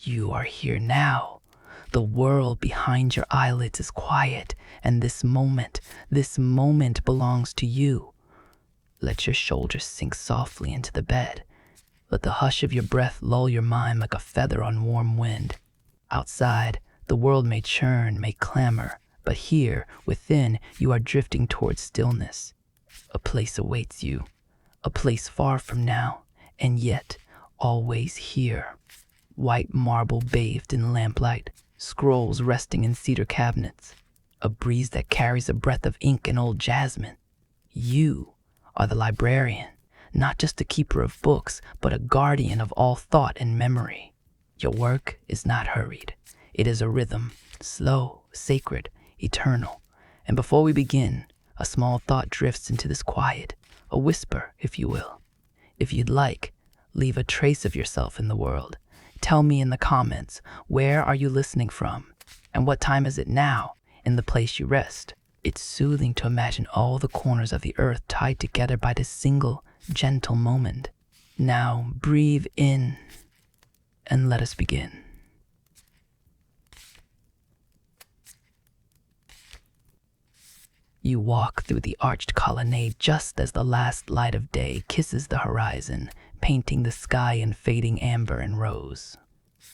You are here now. The world behind your eyelids is quiet, and this moment belongs to you. Let your shoulders sink softly into the bed. Let the hush of your breath lull your mind like a feather on warm wind. Outside, the world may churn, may clamor, but here, within, you are drifting towards stillness. A place awaits you, a place far from now, and yet always here. White marble bathed in lamplight, scrolls resting in cedar cabinets, a breeze that carries a breath of ink and old jasmine. You are the librarian, not just a keeper of books, but a guardian of all thought and memory. Your work is not hurried. It is a rhythm, slow, sacred, eternal. And before we begin, a small thought drifts into this quiet, a whisper, if you will. If you'd like, leave a trace of yourself in the world. Tell me in the comments, where are you listening from? And what time is it now in the place you rest? It's soothing to imagine all the corners of the earth tied together by this single, gentle moment. Now breathe in and let us begin. You walk through the arched colonnade just as the last light of day kisses the horizon, painting the sky in fading amber and rose.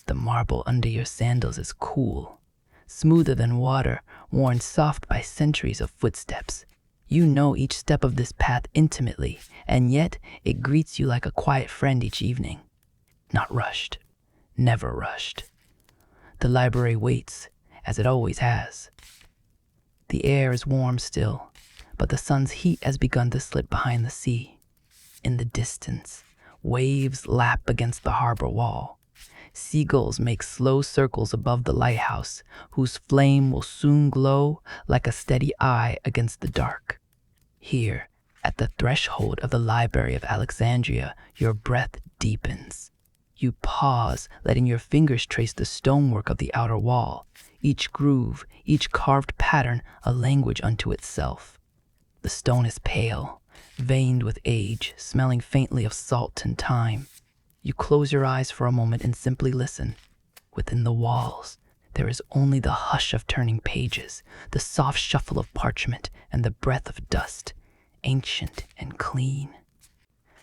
The marble under your sandals is cool, smoother than water, worn soft by centuries of footsteps. You know each step of this path intimately, and yet it greets you like a quiet friend each evening. Not rushed, never rushed. The library waits, as it always has. The air is warm still, but the sun's heat has begun to slip behind the sea. In the distance, waves lap against the harbor wall. Seagulls make slow circles above the lighthouse, whose flame will soon glow like a steady eye against the dark. Here, at the threshold of the Library of Alexandria, your breath deepens. You pause, letting your fingers trace the stonework of the outer wall, each groove, each carved pattern a language unto itself. The stone is pale, veined with age, smelling faintly of salt and time. You close your eyes for a moment and simply listen. Within the walls, there is only the hush of turning pages, the soft shuffle of parchment, and the breath of dust, ancient and clean.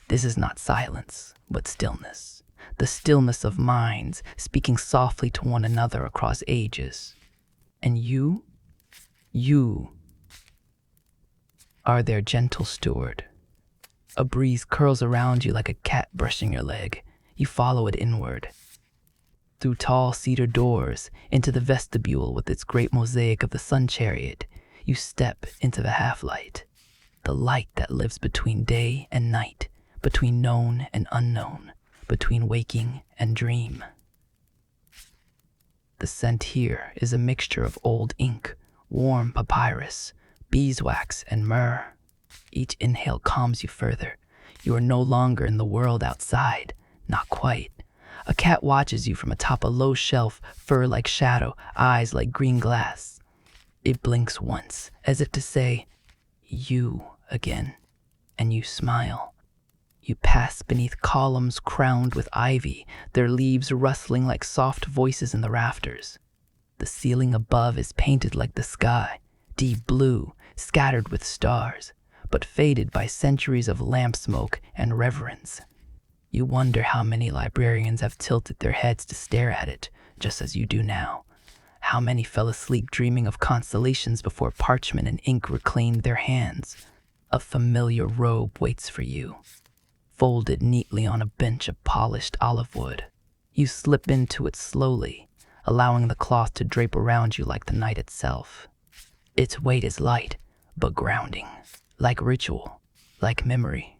This is not silence, but stillness. The stillness of minds speaking softly to one another across ages. And you are their gentle steward. A breeze curls around you like a cat brushing your leg. You follow it inward. Through tall cedar doors, into the vestibule with its great mosaic of the sun chariot, you step into the half-light. The light that lives between day and night, between known and unknown, between waking and dream. The scent here is a mixture of old ink, warm papyrus, beeswax, and myrrh. Each inhale calms you further. You are no longer in the world outside. Not quite. A cat watches you from atop a low shelf, fur like shadow, eyes like green glass. It blinks once, as if to say, "You again," and you smile. You pass beneath columns crowned with ivy, their leaves rustling like soft voices in the rafters. The ceiling above is painted like the sky, deep blue, scattered with stars, but faded by centuries of lamp smoke and reverence. You wonder how many librarians have tilted their heads to stare at it, just as you do now. How many fell asleep dreaming of constellations before parchment and ink reclaimed their hands. A familiar robe waits for you, folded neatly on a bench of polished olive wood. You slip into it slowly, allowing the cloth to drape around you like the night itself. Its weight is light, but grounding, like ritual, like memory.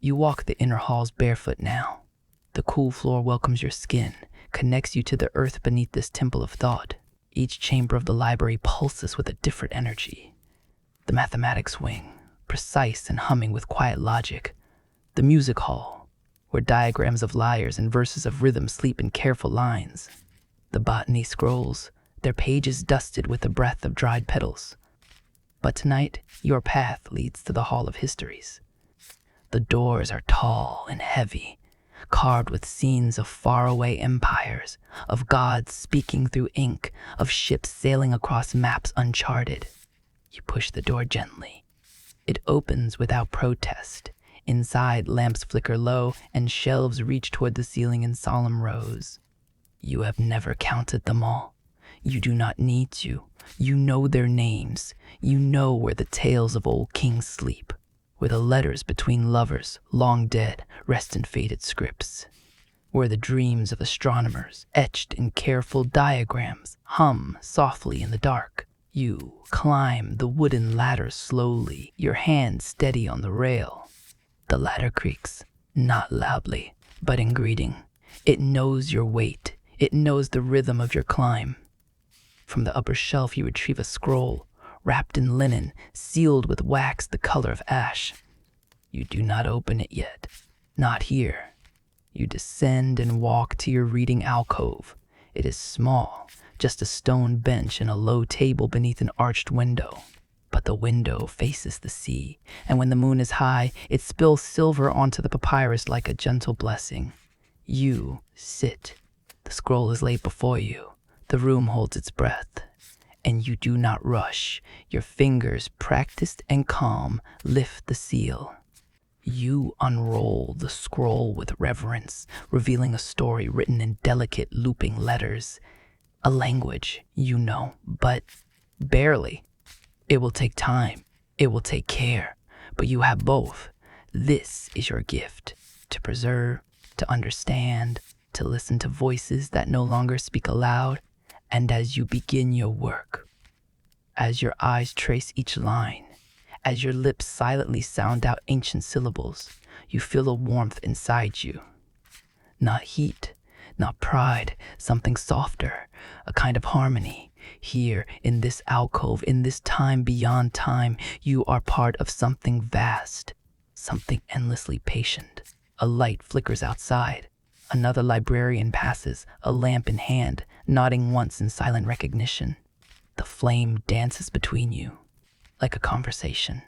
You walk the inner halls barefoot now. The cool floor welcomes your skin, connects you to the earth beneath this temple of thought. Each chamber of the library pulses with a different energy. The mathematics wing, precise and humming with quiet logic. The music hall, where diagrams of lyres and verses of rhythm sleep in careful lines. The botany scrolls, their pages dusted with the breath of dried petals. But tonight, your path leads to the Hall of Histories. The doors are tall and heavy, carved with scenes of faraway empires, of gods speaking through ink, of ships sailing across maps uncharted. You push the door gently. It opens without protest. Inside, lamps flicker low and shelves reach toward the ceiling in solemn rows. You have never counted them all. You do not need to. You know their names. You know where the tales of old kings sleep, where the letters between lovers, long dead, rest in faded scripts, where the dreams of astronomers, etched in careful diagrams, hum softly in the dark. You climb the wooden ladder slowly, your hand steady on the rail. The ladder creaks, not loudly, but in greeting. It knows your weight. It knows the rhythm of your climb. From the upper shelf you retrieve a scroll, wrapped in linen, sealed with wax the color of ash. You do not open it yet. Not here. You descend and walk to your reading alcove. It is small, just a stone bench and a low table beneath an arched window. But the window faces the sea, and when the moon is high, it spills silver onto the papyrus like a gentle blessing. You sit. The scroll is laid before you. The room holds its breath, and you do not rush. Your fingers, practiced and calm, lift the seal. You unroll the scroll with reverence, revealing a story written in delicate looping letters. A language, you know, but barely. It will take time. It will take care. But you have both. This is your gift, to preserve, to understand, to listen to voices that no longer speak aloud. And as you begin your work, as your eyes trace each line, as your lips silently sound out ancient syllables, you feel a warmth inside you. Not heat, not pride, something softer, a kind of harmony. Here, in this alcove, in this time beyond time, you are part of something vast, something endlessly patient. A light flickers outside. Another librarian passes, a lamp in hand, nodding once in silent recognition. The flame dances between you, like a conversation.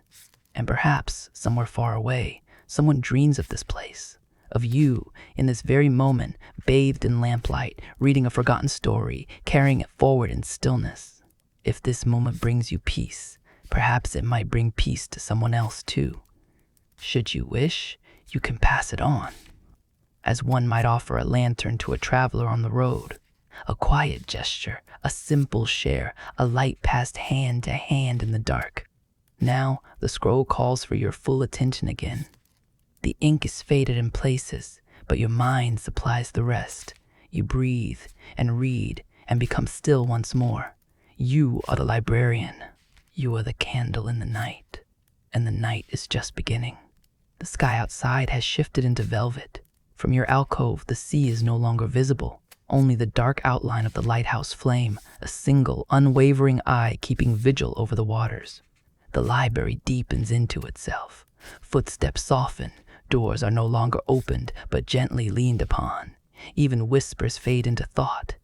And perhaps, somewhere far away, someone dreams of this place, of you, in this very moment, bathed in lamplight, reading a forgotten story, carrying it forward in stillness. If this moment brings you peace, perhaps it might bring peace to someone else too. Should you wish, you can pass it on, as one might offer a lantern to a traveler on the road. A quiet gesture, a simple share, a light passed hand to hand in the dark. Now, the scroll calls for your full attention again. The ink is faded in places, but your mind supplies the rest. You breathe and read and become still once more. You are the librarian. You are the candle in the night, and the night is just beginning. The sky outside has shifted into velvet. From your alcove, the sea is no longer visible, only the dark outline of the lighthouse flame, a single, unwavering eye keeping vigil over the waters. The library deepens into itself. Footsteps soften. Doors are no longer opened, but gently leaned upon. Even whispers fade into thought.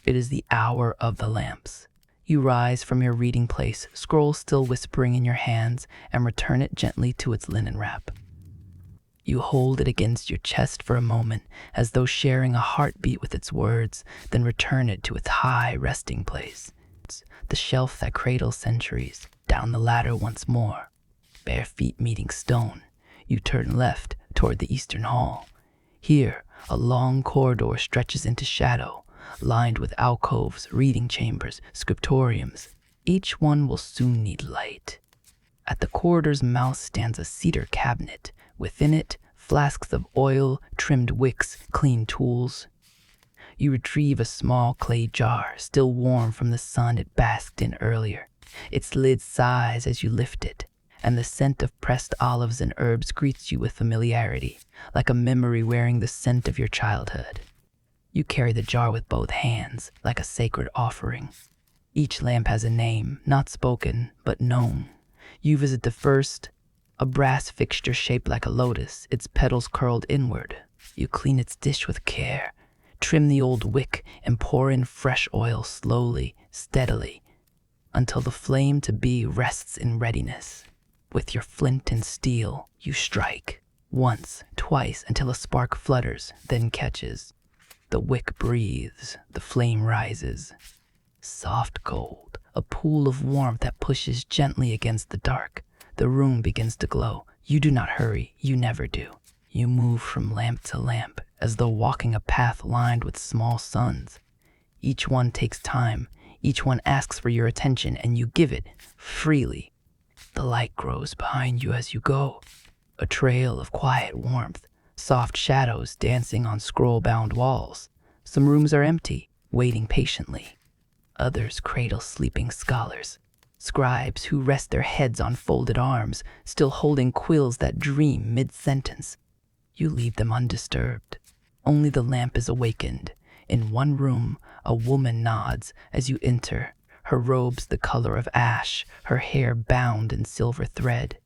It is the hour of the lamps. You rise from your reading place, scroll still whispering in your hands, and return it gently to its linen wrap. You hold it against your chest for a moment, as though sharing a heartbeat with its words, then return it to its high resting place. The shelf that cradles centuries, down the ladder once more. Bare feet meeting stone, you turn left toward the eastern hall. Here, a long corridor stretches into shadow, lined with alcoves, reading chambers, scriptoriums. Each one will soon need light. At the corridor's mouth stands a cedar cabinet. Within it, flasks of oil, trimmed wicks, clean tools. You retrieve a small clay jar, still warm from the sun it basked in earlier. Its lid sighs as you lift it, and the scent of pressed olives and herbs greets you with familiarity, like a memory wearing the scent of your childhood. You carry the jar with both hands, like a sacred offering. Each lamp has a name, not spoken, but known. You visit the first, a brass fixture shaped like a lotus, its petals curled inward. You clean its dish with care, trim the old wick, and pour in fresh oil slowly, steadily, until the flame to be rests in readiness. With your flint and steel, you strike. Once, twice, until a spark flutters, then catches. The wick breathes, the flame rises. Soft gold, a pool of warmth that pushes gently against the dark. The room begins to glow. You do not hurry, you never do. You move from lamp to lamp, as though walking a path lined with small suns. Each one takes time, each one asks for your attention, and you give it freely. The light grows behind you as you go, a trail of quiet warmth, soft shadows dancing on scroll-bound walls. Some rooms are empty, waiting patiently. Others cradle sleeping scholars, scribes who rest their heads on folded arms, still holding quills that dream mid-sentence. You leave them undisturbed. Only the lamp is awakened. In one room, a woman nods as you enter, her robes the color of ash, her hair bound in silver thread.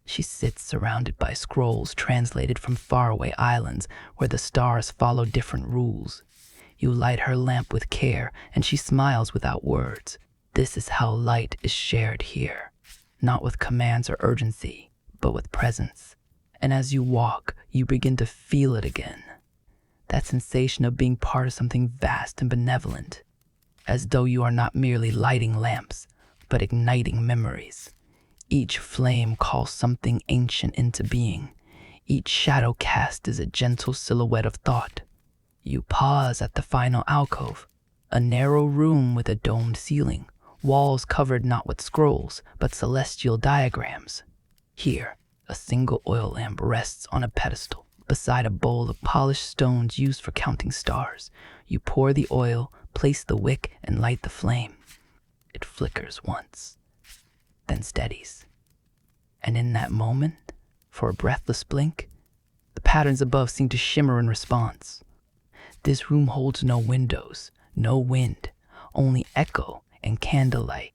She sits surrounded by scrolls translated from faraway islands where the stars follow different rules. You light her lamp with care, and she smiles without words. This is how light is shared here, not with commands or urgency, but with presence. And as you walk, you begin to feel it again. That sensation of being part of something vast and benevolent, as though you are not merely lighting lamps, but igniting memories. Each flame calls something ancient into being. Each shadow cast is a gentle silhouette of thought. You pause at the final alcove, a narrow room with a domed ceiling, walls covered not with scrolls, but celestial diagrams. Here, a single oil lamp rests on a pedestal, beside a bowl of polished stones used for counting stars. You pour the oil, place the wick, and light the flame. It flickers once, then steadies. And in that moment, for a breathless blink, the patterns above seem to shimmer in response. This room holds no windows, no wind, only echo and candlelight.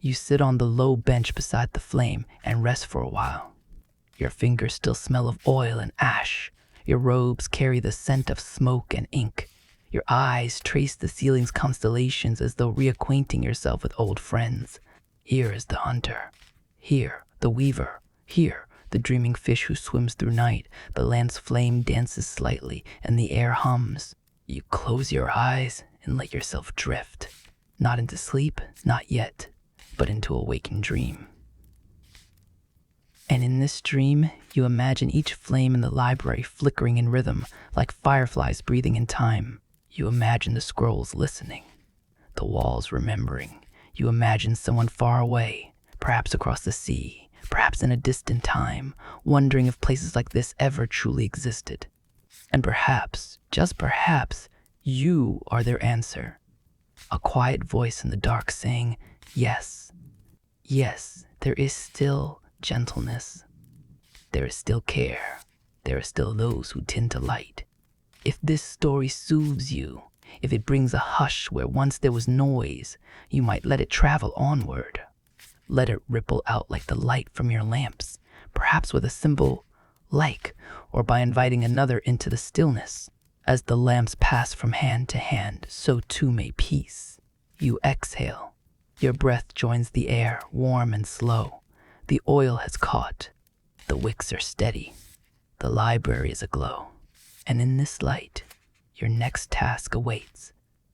You sit on the low bench beside the flame and rest for a while. Your fingers still smell of oil and ash. Your robes carry the scent of smoke and ink. Your eyes trace the ceiling's constellations as though reacquainting yourself with old friends. Here is the hunter. Here, the weaver. Here, the dreaming fish who swims through night. The land's flame dances slightly, and the air hums. You close your eyes and let yourself drift. Not into sleep, not yet, but into a waking dream. And in this dream, you imagine each flame in the library flickering in rhythm, like fireflies breathing in time. You imagine the scrolls listening, the walls remembering. You imagine someone far away, perhaps across the sea, perhaps in a distant time, wondering if places like this ever truly existed. And perhaps, just perhaps, you are their answer. A quiet voice in the dark saying, yes, yes, there is still gentleness. There is still care. There are still those who tend to light. If this story soothes you, if it brings a hush where once there was noise, you might let it travel onward. Let it ripple out like the light from your lamps, perhaps with a symbol like, or by inviting another into the stillness. As the lamps pass from hand to hand, so too may peace. You exhale. Your breath joins the air, warm and slow. The oil has caught. The wicks are steady. The library is aglow. And in this light, your next task awaits.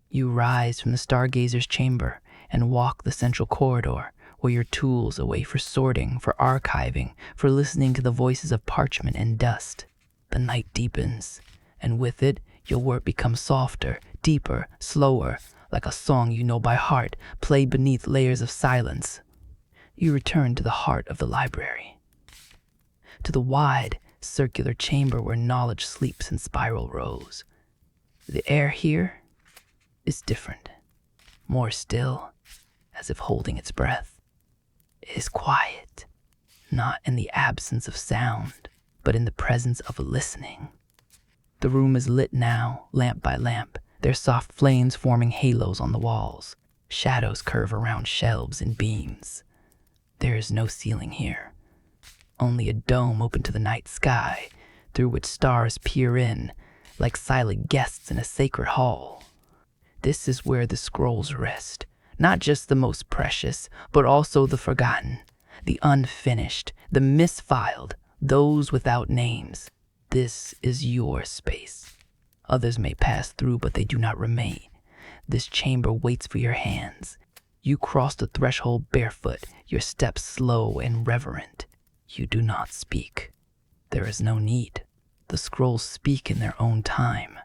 You rise from the stargazer's chamber and walk the central corridor, where your tools await for sorting, for archiving, for listening to the voices of parchment and dust. The night deepens, and with it, your work becomes softer, deeper, slower, like a song you know by heart, played beneath layers of silence. You return to the heart of the library, to the wide, circular chamber where knowledge sleeps in spiral rows. The air here is different, more still, as if holding its breath. It is quiet, not in the absence of sound, but in the presence of listening. The room is lit now, lamp by lamp, their soft flames forming halos on the walls. Shadows curve around shelves and beams. There is no ceiling here, only a dome open to the night sky, through which stars peer in, like silent guests in a sacred hall. This is where the scrolls rest, not just the most precious, but also the forgotten, the unfinished, the misfiled, those without names. This is your space. Others may pass through, but they do not remain. This chamber waits for your hands. You cross the threshold barefoot, your steps slow and reverent. You do not speak. There is no need. The scrolls speak in their own time.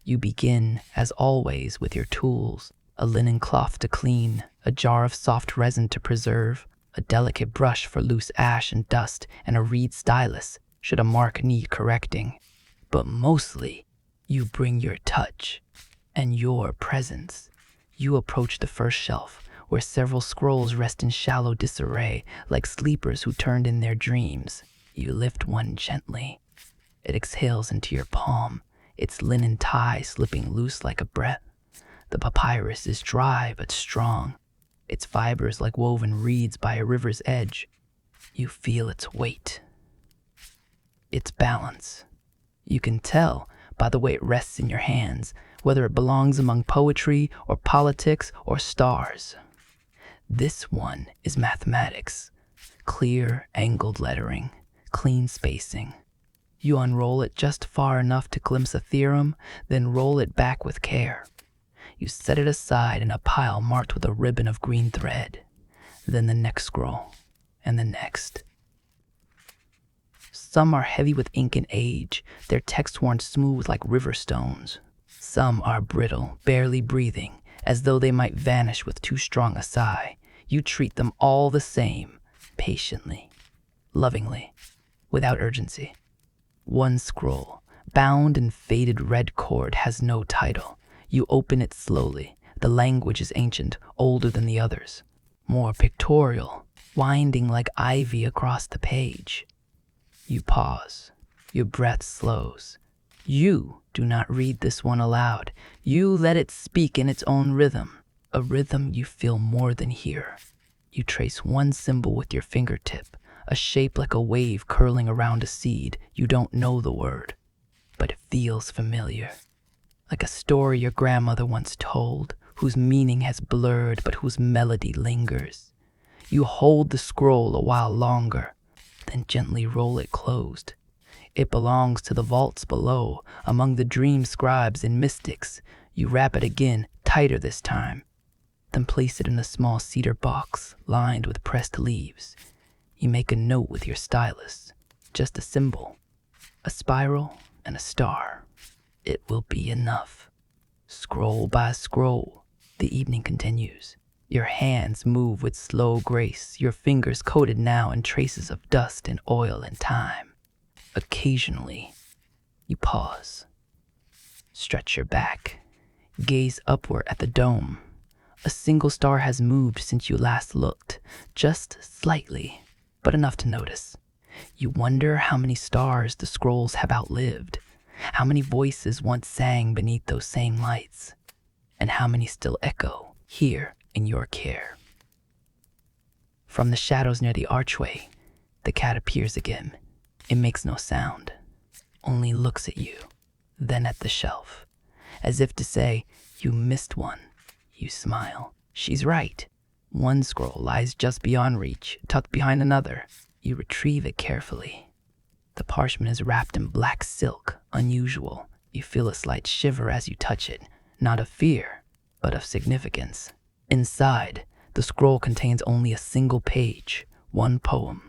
You begin, as always, with your tools: a linen cloth to clean, a jar of soft resin to preserve, a delicate brush for loose ash and dust, and a reed stylus should a mark need correcting. But mostly, you bring your touch and your presence. You approach the first shelf, where several scrolls rest in shallow disarray, like sleepers who turned in their dreams. You lift one gently. It exhales into your palm, its linen tie slipping loose like a breath. The papyrus is dry but strong, its fibers like woven reeds by a river's edge. You feel its weight, its balance. You can tell by the way it rests in your hands, whether it belongs among poetry or politics or stars. This one is mathematics: clear, angled lettering, clean spacing. You unroll it just far enough to glimpse a theorem, then roll it back with care. You set it aside in a pile marked with a ribbon of green thread. Then the next scroll, and the next. Some are heavy with ink and age, their text worn smooth like river stones. Some are brittle, barely breathing, as though they might vanish with too strong a sigh. You treat them all the same, patiently, lovingly, without urgency. One scroll, bound in faded red cord, has no title. You open it slowly. The language is ancient, older than the others, more pictorial, winding like ivy across the page. You pause. Your breath slows. You do not read this one aloud. You let it speak in its own rhythm, a rhythm you feel more than hear. You trace one symbol with your fingertip, a shape like a wave curling around a seed. You don't know the word, but it feels familiar. Like a story your grandmother once told, whose meaning has blurred but whose melody lingers. You hold the scroll a while longer, then gently roll it closed. It belongs to the vaults below, among the dream scribes and mystics. You wrap it again, tighter this time, then place it in a small cedar box lined with pressed leaves. You make a note with your stylus, just a symbol, a spiral and a star. It will be enough. Scroll by scroll, the evening continues. Your hands move with slow grace, your fingers coated now in traces of dust and oil and time. Occasionally, you pause. Stretch your back. Gaze upward at the dome. A single star has moved since you last looked, just slightly, but enough to notice. You wonder how many stars the scrolls have outlived, how many voices once sang beneath those same lights, and how many still echo here in your care. From the shadows near the archway, the cat appears again. It makes no sound, only looks at you, then at the shelf. As if to say, you missed one. You smile. She's right. One scroll lies just beyond reach, tucked behind another. You retrieve it carefully. The parchment is wrapped in black silk, unusual. You feel a slight shiver as you touch it, not of fear, but of significance. Inside, the scroll contains only a single page, one poem,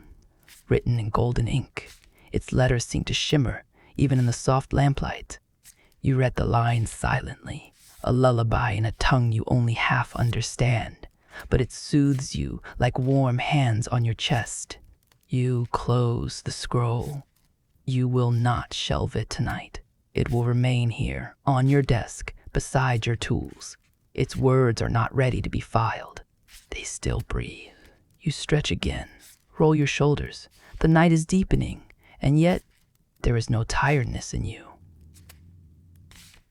written in golden ink. Its letters seem to shimmer, even in the soft lamplight. You read the lines silently, a lullaby in a tongue you only half understand, but it soothes you like warm hands on your chest. You close the scroll. You will not shelve it tonight. It will remain here, on your desk, beside your tools. Its words are not ready to be filed. They still breathe. You stretch again, roll your shoulders. The night is deepening, and yet there is no tiredness in you.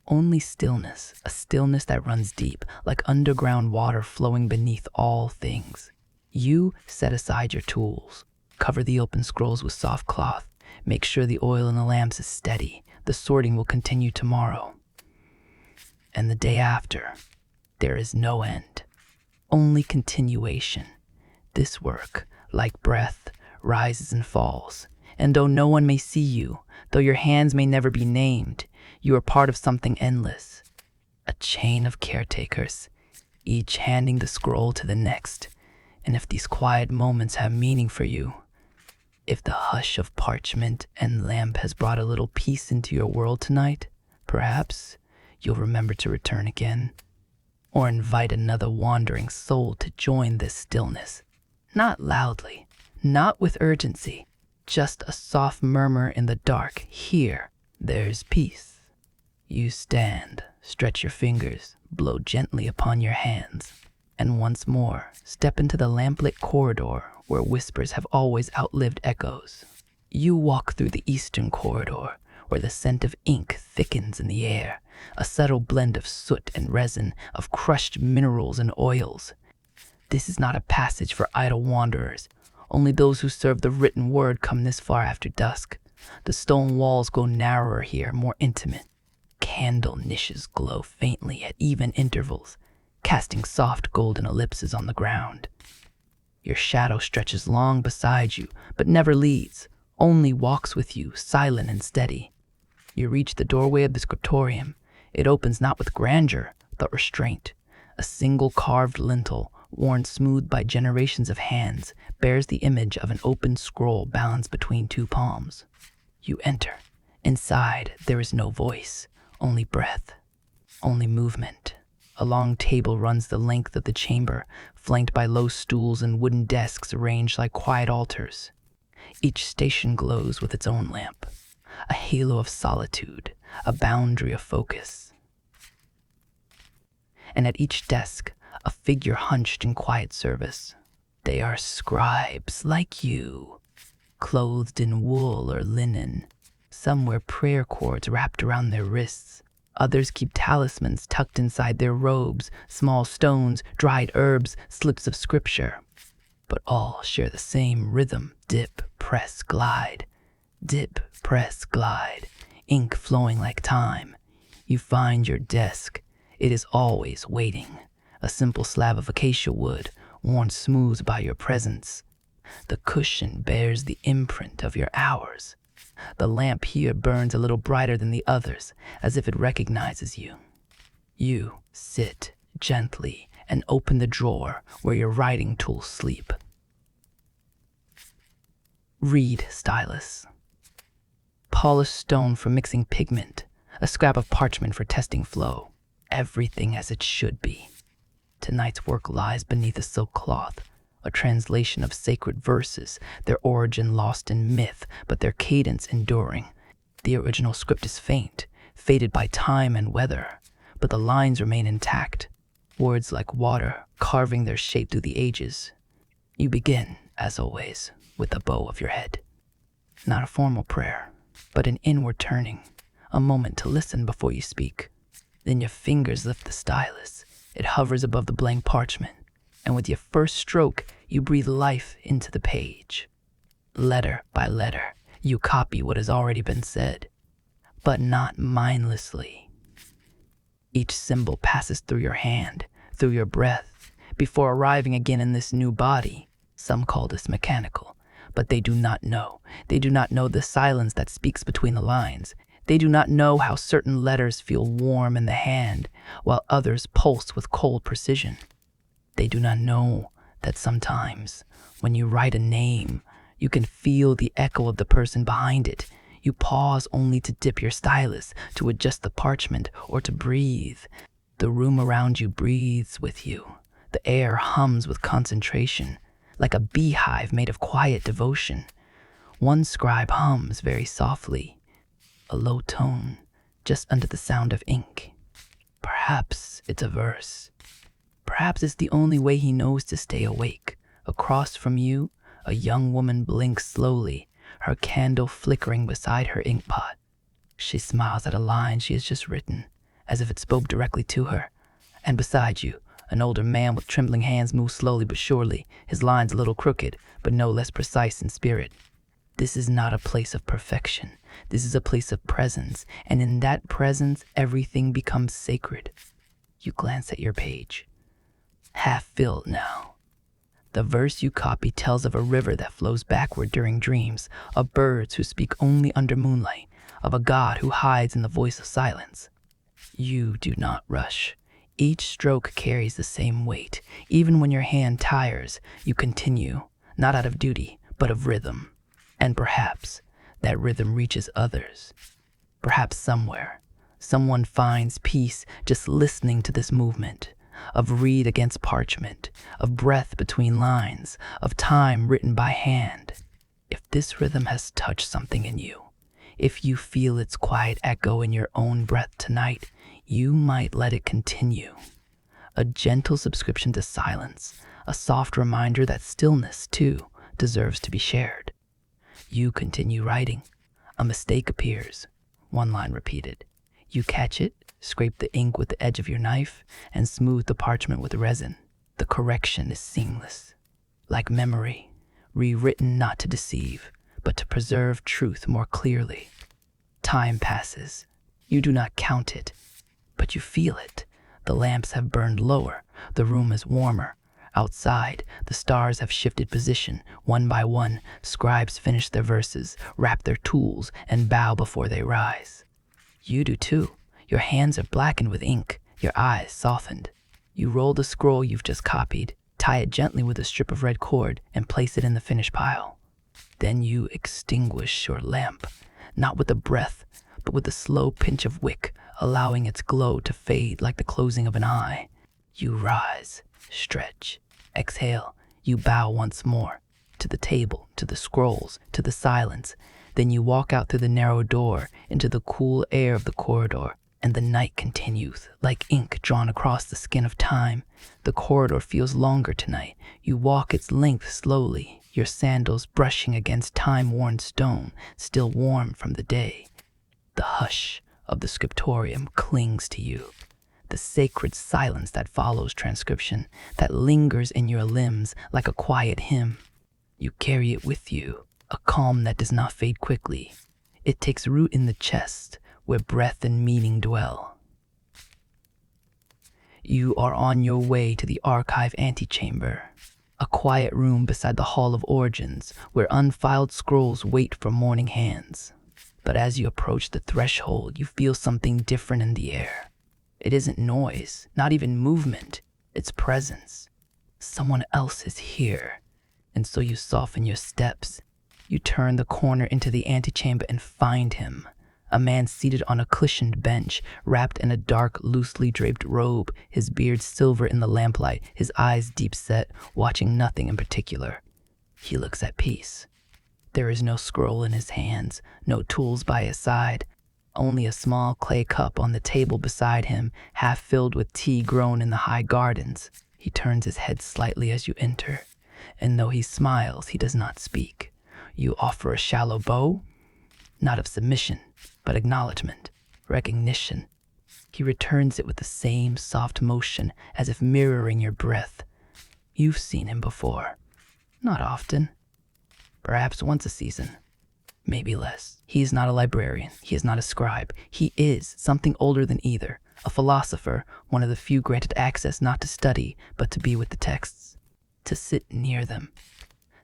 Only stillness, a stillness that runs deep, like underground water flowing beneath all things. You set aside your tools, cover the open scrolls with soft cloth, make sure the oil in the lamps is steady. The sorting will continue tomorrow. And the day after, there is no end, only continuation. This work, like breath, rises and falls, And though no one may see you, though your hands may never be named, you are part of something endless. A chain of caretakers, each handing the scroll to the next. And if these quiet moments have meaning for you, if the hush of parchment and lamp has brought a little peace into your world tonight, perhaps you'll remember to return again, or invite another wandering soul to join this stillness. Not loudly, not with urgency, just a soft murmur in the dark. Here, there's peace. You stand, stretch your fingers, blow gently upon your hands, and once more step into the lamplit corridor where whispers have always outlived echoes. You walk through the eastern corridor where the scent of ink thickens in the air, a subtle blend of soot and resin, of crushed minerals and oils. This is not a passage for idle wanderers. Only those who serve the written word come this far after dusk. The stone walls grow narrower here, more intimate. Candle niches glow faintly at even intervals, casting soft golden ellipses on the ground. Your shadow stretches long beside you, but never leads, only walks with you, silent and steady. You reach the doorway of the scriptorium. It opens not with grandeur, but restraint. A single carved lintel, worn smooth by generations of hands, bears the image of an open scroll balanced between two palms. You enter. Inside, there is no voice, only breath, only movement. A long table runs the length of the chamber, flanked by low stools and wooden desks arranged like quiet altars. Each station glows with its own lamp, a halo of solitude, a boundary of focus. And at each desk, a figure hunched in quiet service. They are scribes like you, clothed in wool or linen. Some wear prayer cords wrapped around their wrists. Others keep talismans tucked inside their robes, small stones, dried herbs, slips of scripture. But all share the same rhythm: dip, press, glide. Dip, press, glide, ink flowing like time. You find your desk. It is always waiting. A simple slab of acacia wood, worn smooth by your presence. The cushion bears the imprint of your hours. The lamp here burns a little brighter than the others, as if it recognizes you. You sit gently and open the drawer where your writing tools sleep. Reed stylus. Polished stone for mixing pigment, a scrap of parchment for testing flow. Everything as it should be. Tonight's work lies beneath a silk cloth, a translation of sacred verses, their origin lost in myth, but their cadence enduring. The original script is faint, faded by time and weather, but the lines remain intact, words like water carving their shape through the ages. You begin, as always, with the bow of your head. Not a formal prayer, but an inward turning, a moment to listen before you speak. Then your fingers lift the stylus. It hovers above the blank parchment, and with your first stroke, you breathe life into the page. Letter by letter, you copy what has already been said, but not mindlessly. Each symbol passes through your hand, through your breath, before arriving again in this new body. Some call this mechanical, but they do not know. They do not know the silence that speaks between the lines. They do not know how certain letters feel warm in the hand, while others pulse with cold precision. They do not know that sometimes, when you write a name, you can feel the echo of the person behind it. You pause only to dip your stylus, to adjust the parchment, or to breathe. The room around you breathes with you. The air hums with concentration, like a beehive made of quiet devotion. One scribe hums very softly, a low tone, just under the sound of ink. Perhaps it's a verse. Perhaps it's the only way he knows to stay awake. Across from you, a young woman blinks slowly, her candle flickering beside her inkpot. She smiles at a line she has just written, as if it spoke directly to her. And beside you, an older man with trembling hands moves slowly but surely, his lines a little crooked, but no less precise in spirit. This is not a place of perfection. This is a place of presence, and in that presence, everything becomes sacred. You glance at your page. Half filled now. The verse you copy tells of a river that flows backward during dreams, of birds who speak only under moonlight, of a God who hides in the voice of silence. You do not rush. Each stroke carries the same weight. Even when your hand tires, you continue, not out of duty, but of rhythm. And perhaps that rhythm reaches others. Perhaps somewhere, someone finds peace just listening to this movement, of reed against parchment, of breath between lines, of time written by hand. If this rhythm has touched something in you, if you feel its quiet echo in your own breath tonight, you might let it continue. A gentle subscription to silence, a soft reminder that stillness, too, deserves to be shared. You continue writing. A mistake appears. One line repeated. You catch it, scrape the ink with the edge of your knife, and smooth the parchment with resin. The correction is seamless. Like memory, rewritten not to deceive, but to preserve truth more clearly. Time passes. You do not count it, but you feel it. The lamps have burned lower. The room is warmer. Outside, the stars have shifted position. One by one, scribes finish their verses, wrap their tools, and bow before they rise. You do too. Your hands are blackened with ink, your eyes softened. You roll the scroll you've just copied, tie it gently with a strip of red cord, and place it in the finished pile. Then you extinguish your lamp, not with a breath, but with a slow pinch of wick, allowing its glow to fade like the closing of an eye. You rise, stretch, exhale. You bow once more, to the table, to the scrolls, to the silence. Then you walk out through the narrow door into the cool air of the corridor, and the night continues, like ink drawn across the skin of time. The corridor feels longer tonight. You walk its length slowly, your sandals brushing against time-worn stone, still warm from the day. The hush of the scriptorium clings to you. The sacred silence that follows transcription, that lingers in your limbs like a quiet hymn. You carry it with you, a calm that does not fade quickly. It takes root in the chest, where breath and meaning dwell. You are on your way to the archive antechamber, a quiet room beside the Hall of Origins, where unfiled scrolls wait for mourning hands. But as you approach the threshold, you feel something different in the air. It isn't noise, not even movement, it's presence. Someone else is here, and so you soften your steps. You turn the corner into the antechamber and find him, a man seated on a cushioned bench, wrapped in a dark, loosely draped robe, his beard silver in the lamplight, his eyes deep set, watching nothing in particular. He looks at peace. There is no scroll in his hands, no tools by his side, only a small clay cup on the table beside him, half filled with tea grown in the high gardens. He turns his head slightly as you enter, and though he smiles, he does not speak. You offer a shallow bow, not of submission, but acknowledgement, recognition. He returns it with the same soft motion, as if mirroring your breath. You've seen him before. Not often. Perhaps once a season. Maybe less. He is not a librarian. He is not a scribe. He is something older than either. A philosopher, one of the few granted access not to study, but to be with the texts. To sit near them.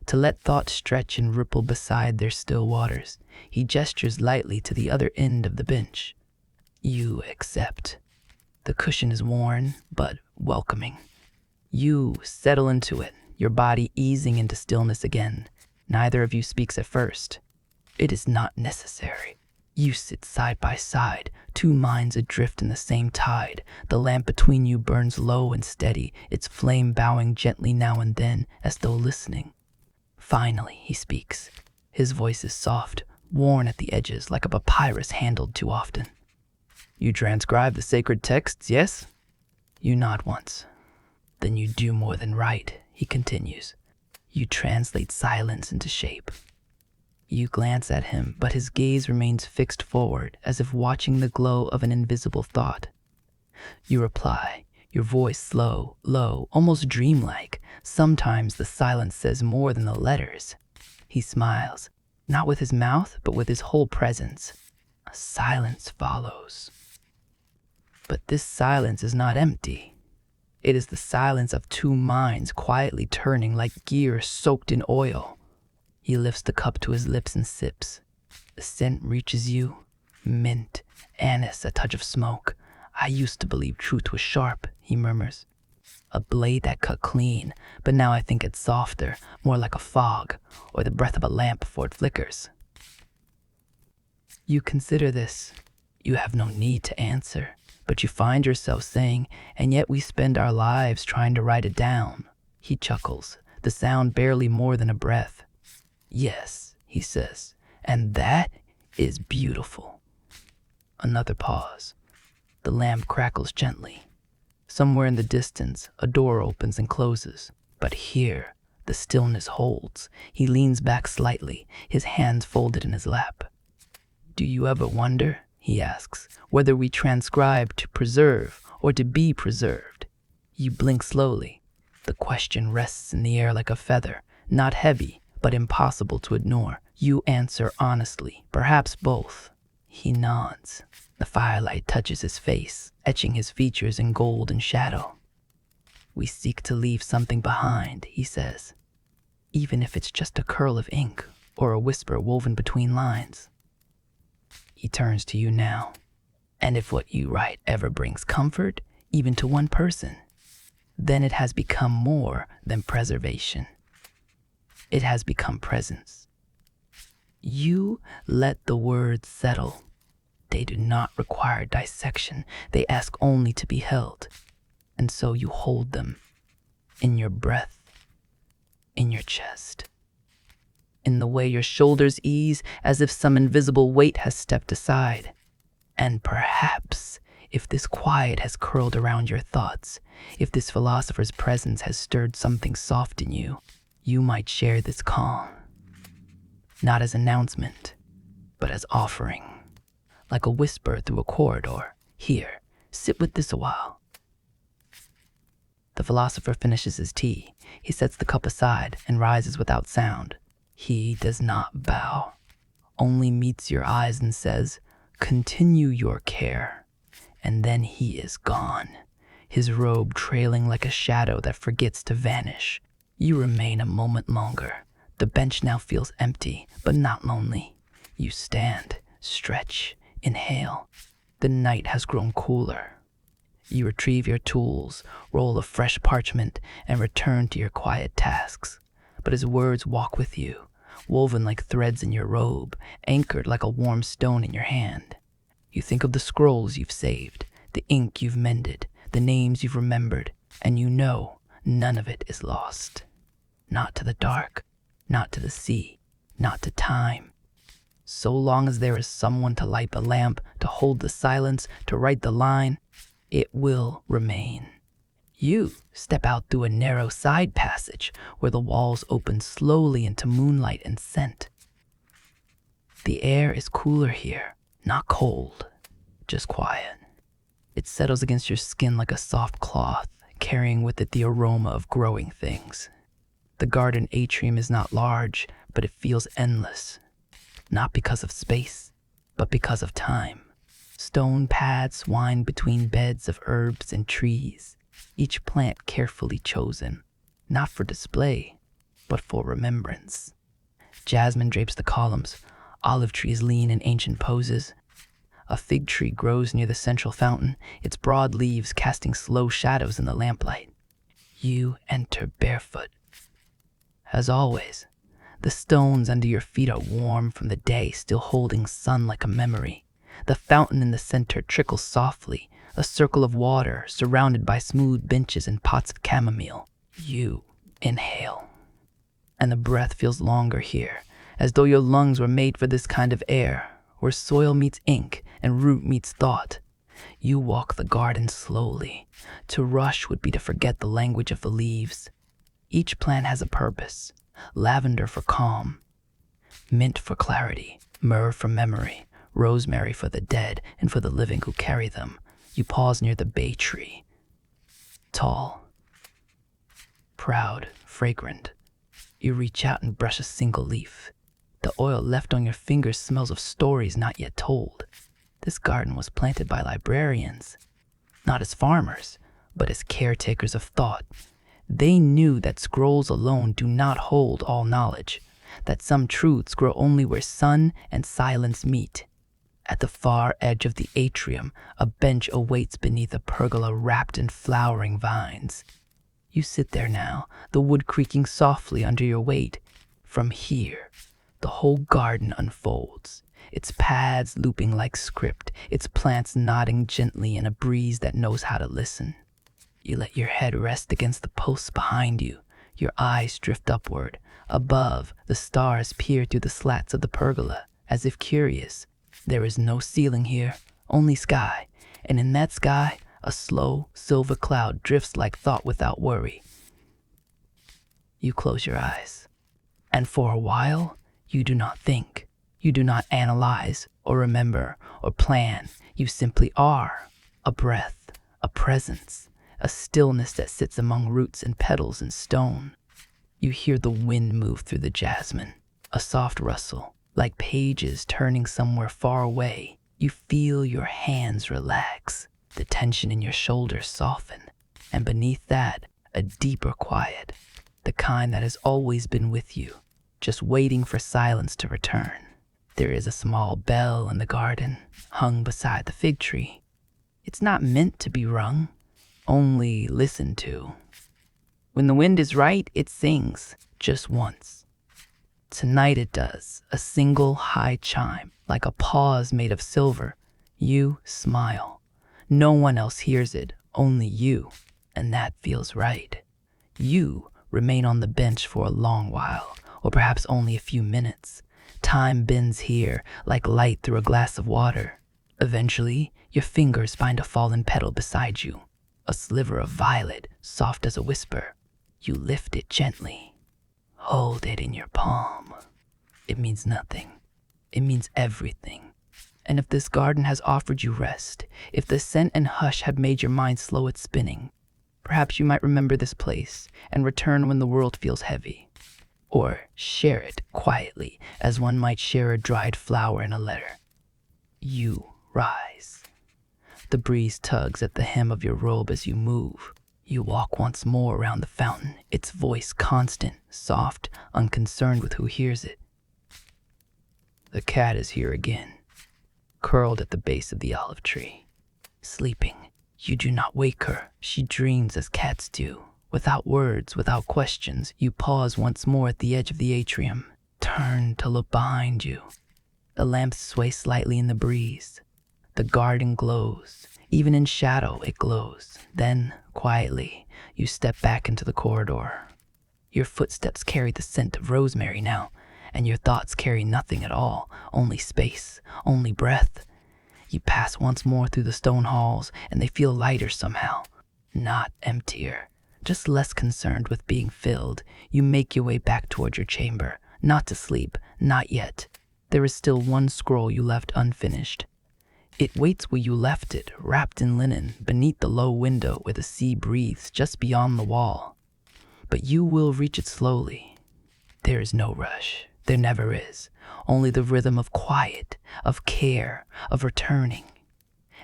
To let thought stretch and ripple beside their still waters. He gestures lightly to the other end of the bench. You accept. The cushion is worn, but welcoming. You settle into it, your body easing into stillness again. Neither of you speaks at first. It is not necessary. You sit side by side, two minds adrift in the same tide. The lamp between you burns low and steady, its flame bowing gently now and then, as though listening. Finally, he speaks. His voice is soft, worn at the edges like a papyrus handled too often. You transcribe the sacred texts, yes? You nod once. Then you do more than write, he continues. You translate silence into shape. You glance at him, but his gaze remains fixed forward, as if watching the glow of an invisible thought. You reply, your voice slow, low, almost dreamlike. Sometimes the silence says more than the letters. He smiles, not with his mouth, but with his whole presence. A silence follows. But this silence is not empty. It is the silence of two minds quietly turning like gears soaked in oil. He lifts the cup to his lips and sips. The scent reaches you. Mint, anise, a touch of smoke. I used to believe truth was sharp, he murmurs. A blade that cut clean, but now I think it's softer, more like a fog, or the breath of a lamp before it flickers. You consider this. You have no need to answer, but you find yourself saying, and yet we spend our lives trying to write it down. He chuckles, the sound barely more than a breath. Yes, he says, and that is beautiful. Another pause. The lamp crackles gently. Somewhere in the distance, a door opens and closes. But here, the stillness holds. He leans back slightly, his hands folded in his lap. Do you ever wonder, he asks, whether we transcribe to preserve or to be preserved? You blink slowly. The question rests in the air like a feather, not heavy, but impossible to ignore. You answer honestly, perhaps both. He nods. The firelight touches his face, etching his features in gold and shadow. We seek to leave something behind, he says, even if it's just a curl of ink or a whisper woven between lines. He turns to you now. And if what you write ever brings comfort, even to one person, then it has become more than preservation. It has become presence. You let the words settle. They do not require dissection. They ask only to be held. And so you hold them in your breath, in your chest, in the way your shoulders ease as if some invisible weight has stepped aside. And perhaps, if this quiet has curled around your thoughts, if this philosopher's presence has stirred something soft in you, you might share this calm. Not as announcement, but as offering. Like a whisper through a corridor. Here, sit with this a while. The philosopher finishes his tea. He sets the cup aside and rises without sound. He does not bow, only meets your eyes and says, "Continue your care." And then he is gone, his robe trailing like a shadow that forgets to vanish. You remain a moment longer. The bench now feels empty, but not lonely. You stand, stretch, inhale. The night has grown cooler. You retrieve your tools, roll a fresh parchment, and return to your quiet tasks. But his words walk with you, woven like threads in your robe, anchored like a warm stone in your hand. You think of the scrolls you've saved, the ink you've mended, the names you've remembered, and you know none of it is lost. Not to the dark, not to the sea, not to time. So long as there is someone to light the lamp, to hold the silence, to write the line, it will remain. You step out through a narrow side passage where the walls open slowly into moonlight and scent. The air is cooler here, not cold, just quiet. It settles against your skin like a soft cloth, carrying with it the aroma of growing things. The garden atrium is not large, but it feels endless. Not because of space, but because of time. Stone paths wind between beds of herbs and trees, each plant carefully chosen, not for display, but for remembrance. Jasmine drapes the columns, olive trees lean in ancient poses. A fig tree grows near the central fountain, its broad leaves casting slow shadows in the lamplight. You enter barefoot. As always, the stones under your feet are warm from the day, still holding sun like a memory. The fountain in the center trickles softly, a circle of water surrounded by smooth benches and pots of chamomile. You inhale, and the breath feels longer here, as though your lungs were made for this kind of air, where soil meets ink and root meets thought. You walk the garden slowly. To rush would be to forget the language of the leaves. Each plant has a purpose. Lavender for calm, mint for clarity, myrrh for memory, rosemary for the dead and for the living who carry them. You pause near the bay tree. Tall, proud, fragrant. You reach out and brush a single leaf. The oil left on your fingers smells of stories not yet told. This garden was planted by librarians, not as farmers, but as caretakers of thought. They knew that scrolls alone do not hold all knowledge, that some truths grow only where sun and silence meet. At the far edge of the atrium, a bench awaits beneath a pergola wrapped in flowering vines. You sit there now, the wood creaking softly under your weight. From here, the whole garden unfolds, its paths looping like script, its plants nodding gently in a breeze that knows how to listen. You let your head rest against the posts behind you, your eyes drift upward. Above, the stars peer through the slats of the pergola, as if curious. There is no ceiling here, only sky, and in that sky, a slow, silver cloud drifts like thought without worry. You close your eyes, and for a while, you do not think. You do not analyze, or remember, or plan. You simply are. A breath, a presence, a stillness that sits among roots and petals and stone. You hear the wind move through the jasmine, a soft rustle, like pages turning somewhere far away. You feel your hands relax, the tension in your shoulders soften, and beneath that, a deeper quiet, the kind that has always been with you, just waiting for silence to return. There is a small bell in the garden, hung beside the fig tree. It's not meant to be rung, only listened to. When the wind is right, it sings, just once. Tonight it does, a single high chime, like a pause made of silver. You smile. No one else hears it, only you, and that feels right. You remain on the bench for a long while, or perhaps only a few minutes. Time bends here, like light through a glass of water. Eventually, your fingers find a fallen petal beside you, a sliver of violet, soft as a whisper. You lift it gently. Hold it in your palm. It means nothing. It means everything. And if this garden has offered you rest, if the scent and hush have made your mind slow its spinning, perhaps you might remember this place and return when the world feels heavy. Or share it quietly, as one might share a dried flower in a letter. You rise. The breeze tugs at the hem of your robe as you move. You walk once more around the fountain, its voice constant, soft, unconcerned with who hears it. The cat is here again, curled at the base of the olive tree. Sleeping, you do not wake her. She dreams as cats do. Without words, without questions, you pause once more at the edge of the atrium. Turn to look behind you. The lamps sway slightly in the breeze. The garden glows. Even in shadow, it glows. Then, quietly, you step back into the corridor. Your footsteps carry the scent of rosemary now, and your thoughts carry nothing at all, only space, only breath. You pass once more through the stone halls, and they feel lighter somehow, not emptier. Just less concerned with being filled, you make your way back toward your chamber, not to sleep, not yet. There is still one scroll you left unfinished. It waits where you left it, wrapped in linen, beneath the low window where the sea breathes just beyond the wall. But you will reach it slowly. There is no rush. There never is. Only the rhythm of quiet, of care, of returning.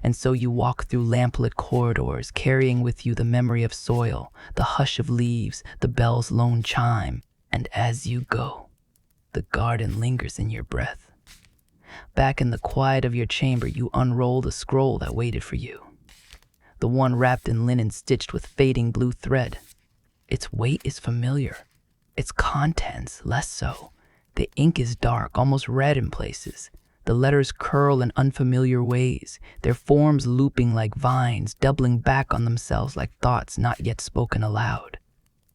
And so you walk through lamplit corridors, carrying with you the memory of soil, the hush of leaves, the bell's lone chime. And as you go, the garden lingers in your breath. Back in the quiet of your chamber, you unroll the scroll that waited for you. The one wrapped in linen stitched with fading blue thread. Its weight is familiar. Its contents less so. The ink is dark, almost red in places. The letters curl in unfamiliar ways, their forms looping like vines, doubling back on themselves like thoughts not yet spoken aloud.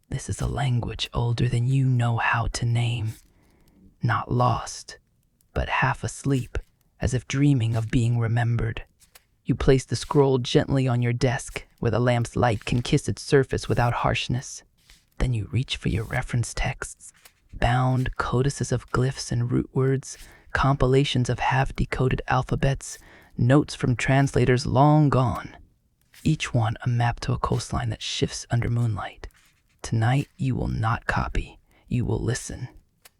This is a language older than you know how to name. Not lost, but half asleep, as if dreaming of being remembered. You place the scroll gently on your desk, where the lamp's light can kiss its surface without harshness. Then you reach for your reference texts, bound codices of glyphs and root words, compilations of half-decoded alphabets, notes from translators long gone. Each one a map to a coastline that shifts under moonlight. Tonight, you will not copy. You will listen.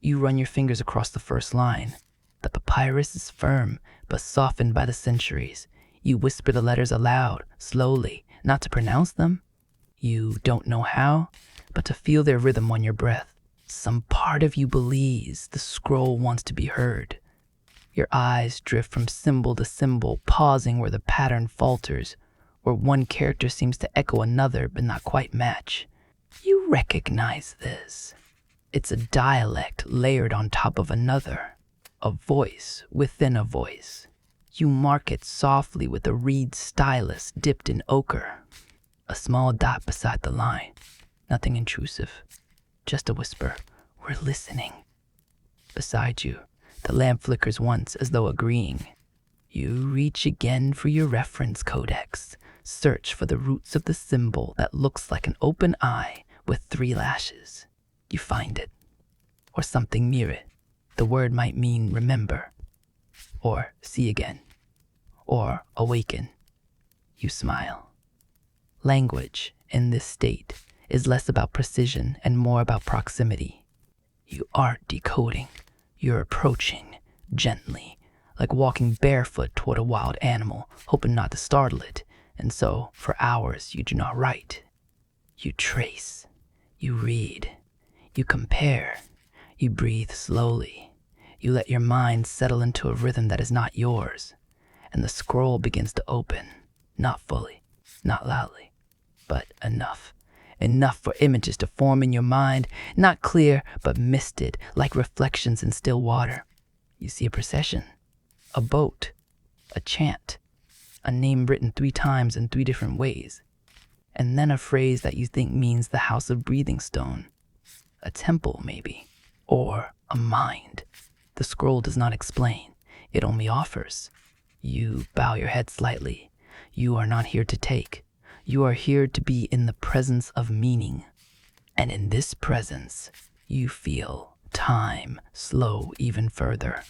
You run your fingers across the first line. The papyrus is firm, but softened by the centuries. You whisper the letters aloud, slowly, not to pronounce them, You don't know how, but to feel their rhythm on your breath. Some part of you believes the scroll wants to be heard. Your eyes drift from symbol to symbol, pausing where the pattern falters, where one character seems to echo another but not quite match. You recognize this. It's a dialect layered on top of another, a voice within a voice. You mark it softly with a reed stylus dipped in ochre. A small dot beside the line. Nothing intrusive, just a whisper. We're listening. Beside you, the lamp flickers once as though agreeing. You reach again for your reference codex. Search for the roots of the symbol that looks like an open eye with 3 lashes. You find it. Or something near it. The word might mean remember. Or see again. Or awaken. You smile. Language, in this state, is less about precision and more about proximity. You aren't decoding. You're approaching, gently, like walking barefoot toward a wild animal, hoping not to startle it. And so, for hours, you do not write. You trace. You read. You compare. You breathe slowly. You let your mind settle into a rhythm that is not yours. And the scroll begins to open. Not fully, not loudly, but enough. Enough for images to form in your mind, not clear, but misted, like reflections in still water. You see a procession, a boat, a chant, a name written 3 times in 3 different ways, and then a phrase that you think means the House of Breathing Stone, a temple maybe, or a mind. The scroll does not explain, it only offers. You bow your head slightly. You are not here to take. You are here to be in the presence of meaning. And in this presence, you feel time slow even further.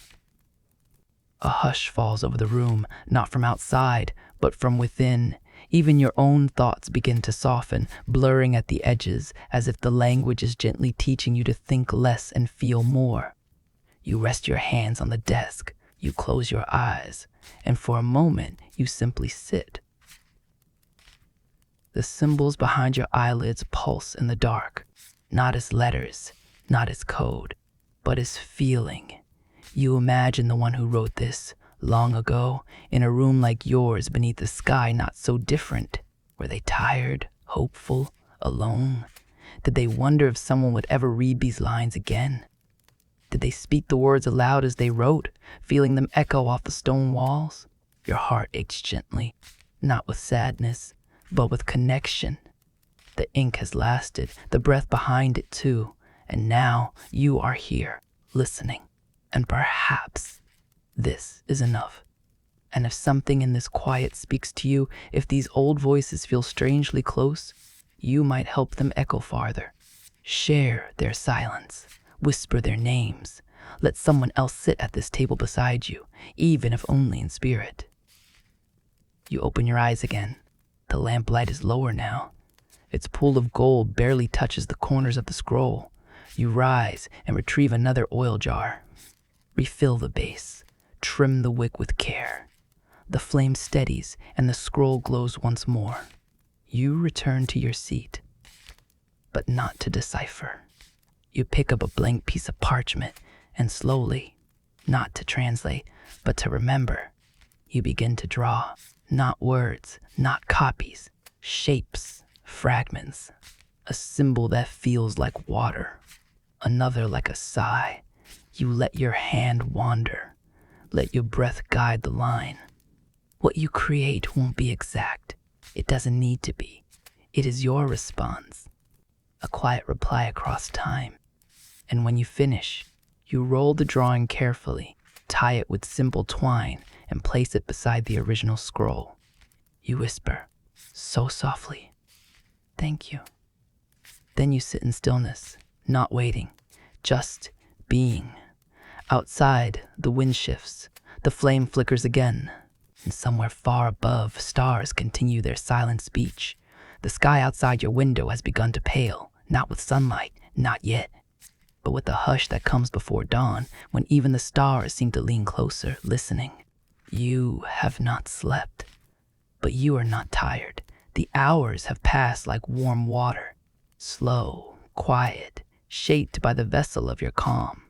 A hush falls over the room, not from outside, but from within. Even your own thoughts begin to soften, blurring at the edges, as if the language is gently teaching you to think less and feel more. You rest your hands on the desk, you close your eyes, and for a moment, you simply sit. The symbols behind your eyelids pulse in the dark, not as letters, not as code, but as feeling. You imagine the one who wrote this, long ago, in a room like yours beneath a sky not so different. Were they tired, hopeful, alone? Did they wonder if someone would ever read these lines again? Did they speak the words aloud as they wrote, feeling them echo off the stone walls? Your heart aches gently, not with sadness, but with connection. The ink has lasted, the breath behind it too, and now you are here, listening. And perhaps this is enough. And if something in this quiet speaks to you, if these old voices feel strangely close, you might help them echo farther. Share their silence, whisper their names. Let someone else sit at this table beside you, even if only in spirit. You open your eyes again. The lamplight is lower now. Its pool of gold barely touches the corners of the scroll. You rise and retrieve another oil jar. Refill the base. Trim the wick with care. The flame steadies and the scroll glows once more. You return to your seat, but not to decipher. You pick up a blank piece of parchment and slowly, not to translate, but to remember, you begin to draw. Not words, not copies, shapes, fragments. A symbol that feels like water, another like a sigh. You let your hand wander, let your breath guide the line. What you create won't be exact. It doesn't need to be. It is your response, a quiet reply across time. And when you finish, you roll the drawing carefully, tie it with simple twine, and place it beside the original scroll. You whisper, so softly, "Thank you." Then you sit in stillness, not waiting, just being. Outside, the wind shifts, the flame flickers again, and somewhere far above, stars continue their silent speech. The sky outside your window has begun to pale, not with sunlight, not yet, but with the hush that comes before dawn, when even the stars seem to lean closer, listening. You have not slept, but you are not tired. The hours have passed like warm water, slow, quiet, shaped by the vessel of your calm.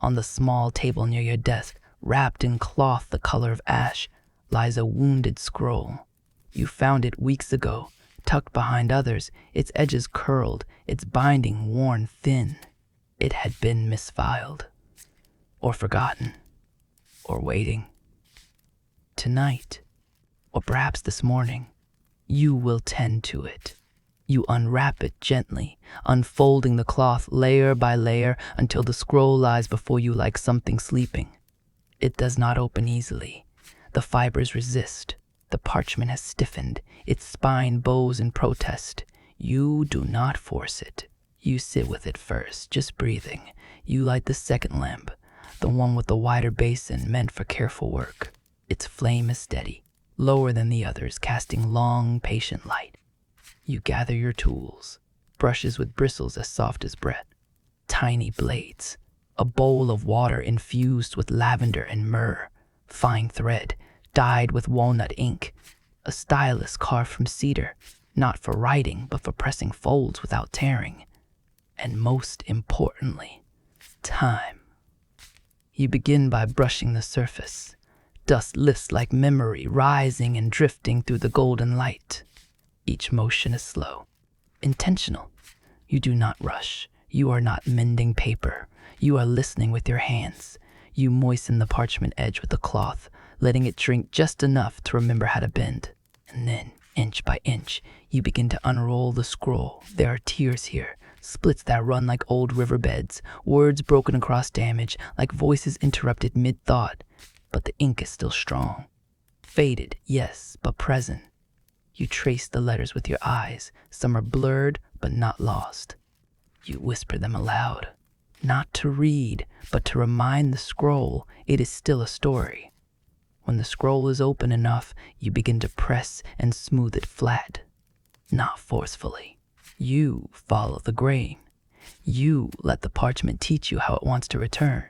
On the small table near your desk, wrapped in cloth the color of ash, lies a wounded scroll. You found it weeks ago, tucked behind others, its edges curled, its binding worn thin. It had been misfiled, or forgotten, or waiting. Tonight, or perhaps this morning, you will tend to it. You unwrap it gently, unfolding the cloth layer by layer until the scroll lies before you like something sleeping. It does not open easily. The fibers resist. The parchment has stiffened. Its spine bows in protest. You do not force it. You sit with it first, just breathing. You light the second lamp, the one with the wider basin meant for careful work. Its flame is steady, lower than the others, casting long, patient light. You gather your tools, brushes with bristles as soft as bread, tiny blades, a bowl of water infused with lavender and myrrh, fine thread, dyed with walnut ink, a stylus carved from cedar, not for writing but for pressing folds without tearing, and most importantly, time. You begin by brushing the surface. Dust lifts like memory, rising and drifting through the golden light. Each motion is slow, intentional. You do not rush. You are not mending paper. You are listening with your hands. You moisten the parchment edge with the cloth, letting it drink just enough to remember how to bend. And then, inch by inch, you begin to unroll the scroll. There are tears here, splits that run like old riverbeds, words broken across damage, like voices interrupted mid-thought. But the ink is still strong. Faded, yes, but present. You trace the letters with your eyes. Some are blurred, but not lost. You whisper them aloud, not to read, but to remind the scroll it is still a story. When the scroll is open enough, you begin to press and smooth it flat, not forcefully. You follow the grain. You let the parchment teach you how it wants to return.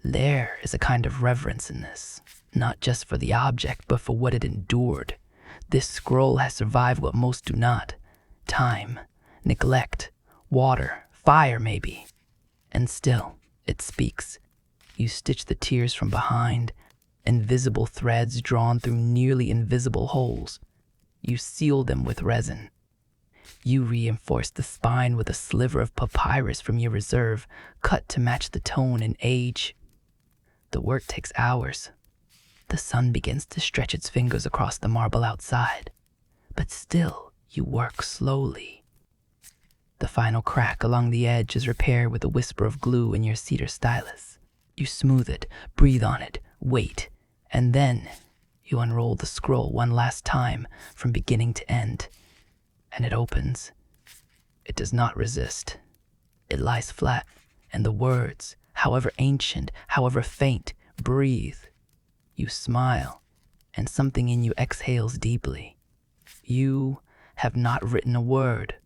There is a kind of reverence in this, not just for the object, but for what it endured. This scroll has survived what most do not. Time, neglect, water, fire maybe. And still, it speaks. You stitch the tears from behind, invisible threads drawn through nearly invisible holes. You seal them with resin. You reinforce the spine with a sliver of papyrus from your reserve, cut to match the tone and age. The work takes hours. The sun begins to stretch its fingers across the marble outside. But still, you work slowly. The final crack along the edge is repaired with a whisper of glue in your cedar stylus. You smooth it, breathe on it, wait, and then you unroll the scroll one last time from beginning to end. And it opens. It does not resist. It lies flat, and the words, however ancient, however faint, breathe. You smile, and something in you exhales deeply. You have not written a word,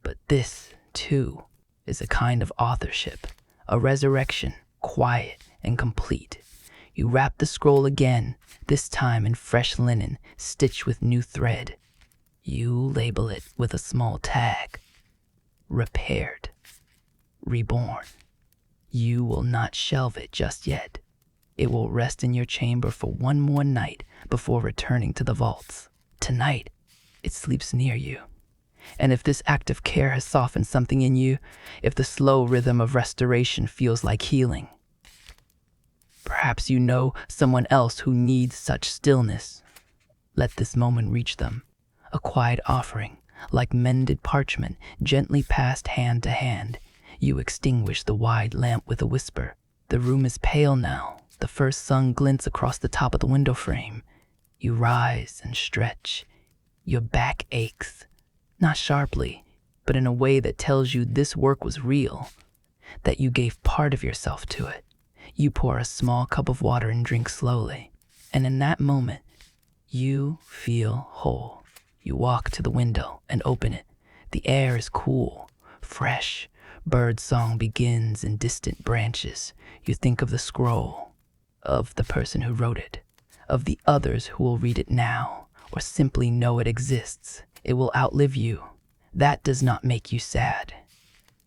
but this, too, is a kind of authorship, a resurrection, quiet and complete. You wrap the scroll again, this time in fresh linen, stitched with new thread. You label it with a small tag. Repaired. Reborn. You will not shelve it just yet. It will rest in your chamber for one more night before returning to the vaults. Tonight, it sleeps near you. And if this act of care has softened something in you, if the slow rhythm of restoration feels like healing, perhaps you know someone else who needs such stillness. Let this moment reach them, a quiet offering, like mended parchment, gently passed hand to hand. You extinguish the wide lamp with a whisper. The room is pale now. The first sun glints across the top of the window frame. You rise and stretch. Your back aches, not sharply, but in a way that tells you this work was real, that you gave part of yourself to it. You pour a small cup of water and drink slowly, and in that moment, you feel whole. You walk to the window and open it. The air is cool, fresh. Bird song begins in distant branches. You think of the scroll, of the person who wrote it, of the others who will read it now, or simply know it exists. It will outlive you. That does not make you sad.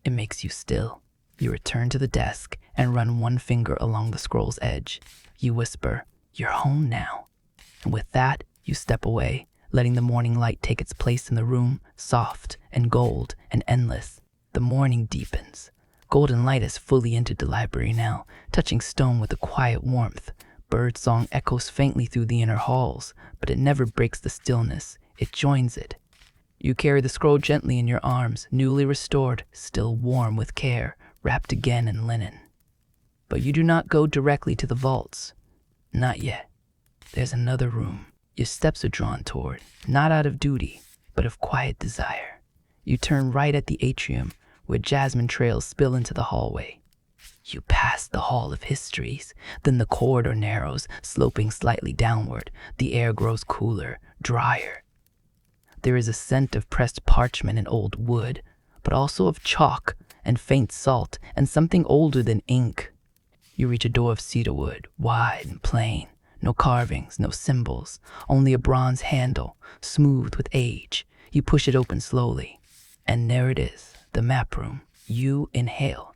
It makes you still. You return to the desk and run one finger along the scroll's edge. You whisper, "You're home now." And with that, you step away, letting the morning light take its place in the room, soft and gold and endless. The morning deepens. Golden light has fully entered the library now, touching stone with a quiet warmth. Birdsong echoes faintly through the inner halls, but it never breaks the stillness. It joins it. You carry the scroll gently in your arms, newly restored, still warm with care, wrapped again in linen. But you do not go directly to the vaults. Not yet. There's another room. Your steps are drawn toward, not out of duty, but of quiet desire. You turn right at the atrium, where jasmine trails spill into the hallway. You pass the Hall of Histories, then the corridor narrows, sloping slightly downward. The air grows cooler, drier. There is a scent of pressed parchment and old wood, but also of chalk and faint salt and something older than ink. You reach a door of cedarwood, wide and plain. No carvings, no symbols, only a bronze handle, smooth with age. You push it open slowly, and there it is, the map room. You inhale.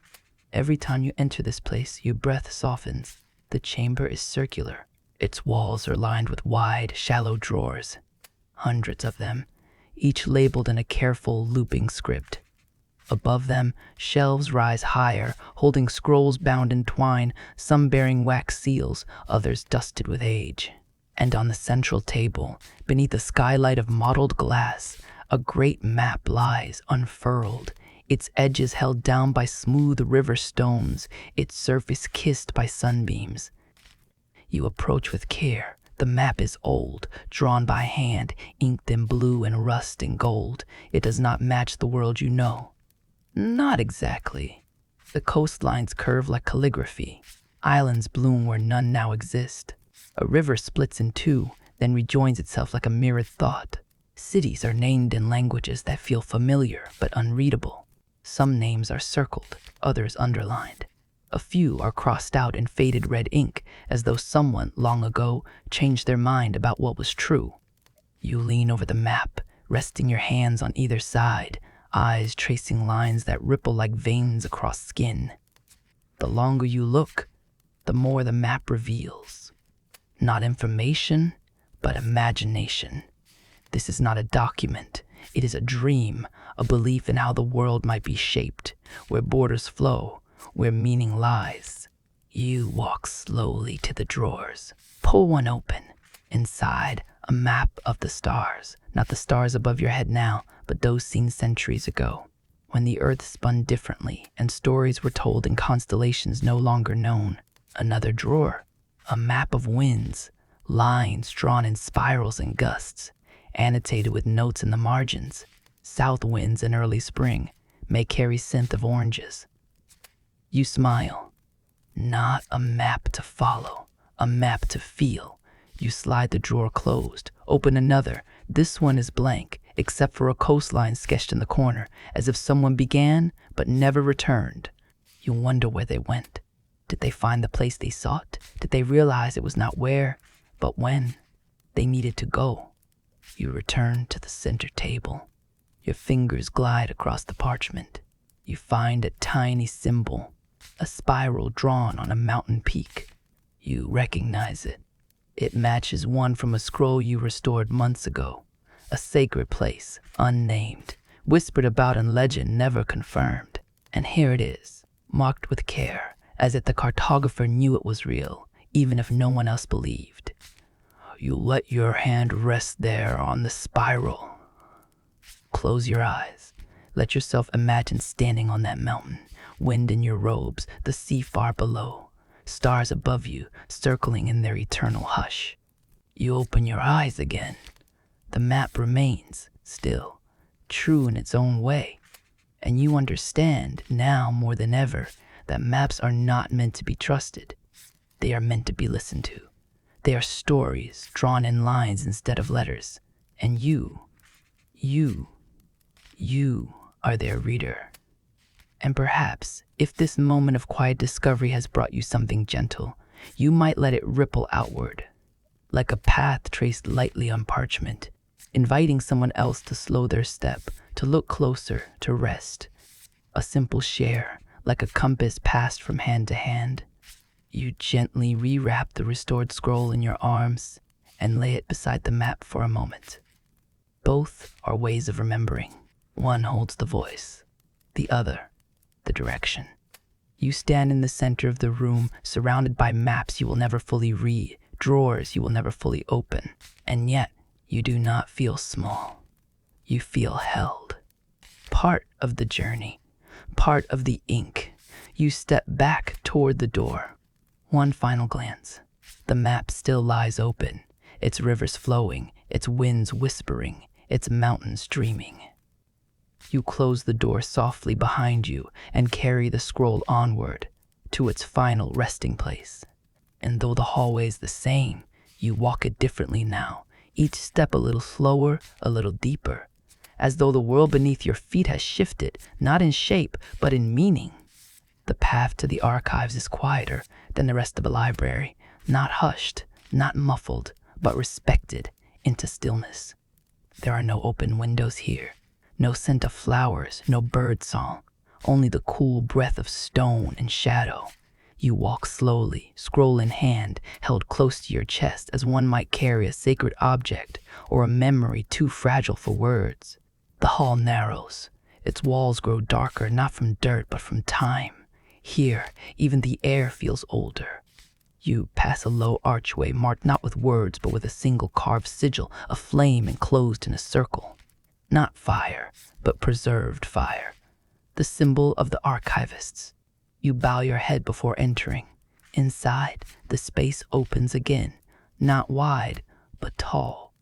Every time you enter this place, your breath softens. The chamber is circular. Its walls are lined with wide, shallow drawers. Hundreds of them, each labeled in a careful, looping script. Above them, shelves rise higher, holding scrolls bound in twine, some bearing wax seals, others dusted with age. And on the central table, beneath a skylight of mottled glass, a great map lies unfurled, its edges held down by smooth river stones, its surface kissed by sunbeams. You approach with care. The map is old, drawn by hand, inked in blue and rust and gold. It does not match the world you know. Not exactly. The coastlines curve like calligraphy. Islands bloom where none now exist. A river splits in two, then rejoins itself like a mirrored thought. Cities are named in languages that feel familiar but unreadable. Some names are circled, others underlined. A few are crossed out in faded red ink, as though someone, long ago, changed their mind about what was true. You lean over the map, resting your hands on either side, eyes tracing lines that ripple like veins across skin. The longer you look, the more the map reveals. Not information, but imagination. This is not a document. It is a dream, a belief in how the world might be shaped, where borders flow, where meaning lies. You walk slowly to the drawers. Pull one open. Inside, a map of the stars. Not the stars above your head now, but those seen centuries ago, when the earth spun differently and stories were told in constellations no longer known. Another drawer. A map of winds. Lines drawn in spirals and gusts, annotated with notes in the margins. South winds in early spring may carry scent of oranges. You smile. Not a map to follow, a map to feel. You slide the drawer closed, open another. This one is blank, except for a coastline sketched in the corner, as if someone began but never returned. You wonder where they went. Did they find the place they sought? Did they realize it was not where, but when they needed to go? You return to the center table. Your fingers glide across the parchment. You find a tiny symbol, a spiral drawn on a mountain peak. You recognize it. It matches one from a scroll you restored months ago. A sacred place, unnamed, whispered about in legend, never confirmed. And here it is, marked with care, as if the cartographer knew it was real, even if no one else believed. You let your hand rest there on the spiral. Close your eyes. Let yourself imagine standing on that mountain, wind in your robes, the sea far below, stars above you, circling in their eternal hush. You open your eyes again. The map remains, still, true in its own way. And you understand, now more than ever, that maps are not meant to be trusted. They are meant to be listened to. They are stories drawn in lines instead of letters. And you are their reader. And perhaps, if this moment of quiet discovery has brought you something gentle, you might let it ripple outward, like a path traced lightly on parchment. inviting someone else to slow their step, to look closer, to rest. A simple share, like a compass passed from hand to hand. You gently rewrap the restored scroll in your arms and lay it beside the map for a moment. Both are ways of remembering. One holds the voice, the other, the direction. You stand in the center of the room, surrounded by maps you will never fully read, drawers you will never fully open, and yet you do not feel small. You feel held. Part of the journey, part of the ink. You step back toward the door. One final glance. The map still lies open, its rivers flowing, its winds whispering, its mountains dreaming. You close the door softly behind you and carry the scroll onward to its final resting place. And though the hallway is the same, you walk it differently now, each step a little slower, a little deeper, as though the world beneath your feet has shifted, not in shape, but in meaning. The path to the archives is quieter than the rest of a library, not hushed, not muffled, but respected into stillness. There are no open windows here, no scent of flowers, no bird song, only the cool breath of stone and shadow. You walk slowly, scroll in hand, held close to your chest as one might carry a sacred object or a memory too fragile for words. The hall narrows. Its walls grow darker, not from dirt, but from time. Here, even the air feels older. You pass a low archway marked not with words, but with a single carved sigil, a flame enclosed in a circle. Not fire, but preserved fire. The symbol of the archivists. You bow your head before entering. Inside, the space opens again, not wide, but tall.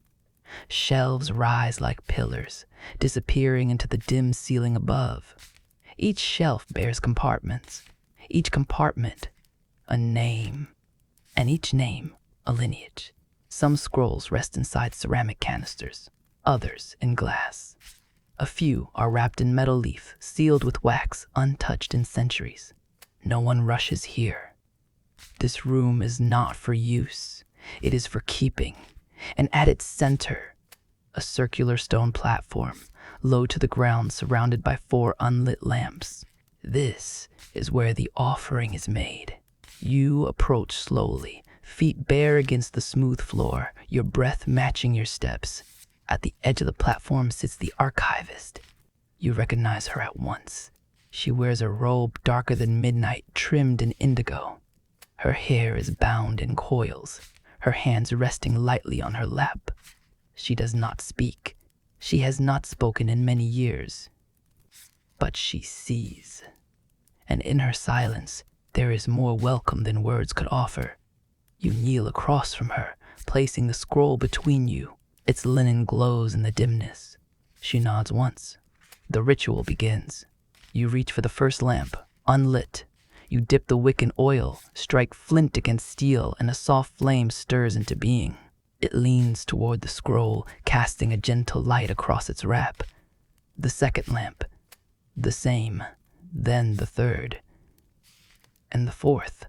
Shelves rise like pillars, disappearing into the dim ceiling above. Each shelf bears compartments. Each compartment, a name, and each name, a lineage. Some scrolls rest inside ceramic canisters, others in glass. A few are wrapped in metal leaf, sealed with wax, untouched in centuries. No one rushes here. This room is not for use. It is for keeping. And at its center, a circular stone platform, low to the ground, surrounded by 4 unlit lamps. This is where the offering is made. You approach slowly, feet bare against the smooth floor, your breath matching your steps. At the edge of the platform sits the archivist. You recognize her at once. She wears a robe darker than midnight, trimmed in indigo. Her hair is bound in coils, her hands resting lightly on her lap. She does not speak. She has not spoken in many years. But she sees. And in her silence, there is more welcome than words could offer. You kneel across from her, placing the scroll between you. Its linen glows in the dimness. She nods once. The ritual begins. You reach for the first lamp, unlit. You dip the wick in oil, strike flint against steel, and a soft flame stirs into being. It leans toward the scroll, casting a gentle light across its wrap. The second lamp, the same, then the third, and the fourth.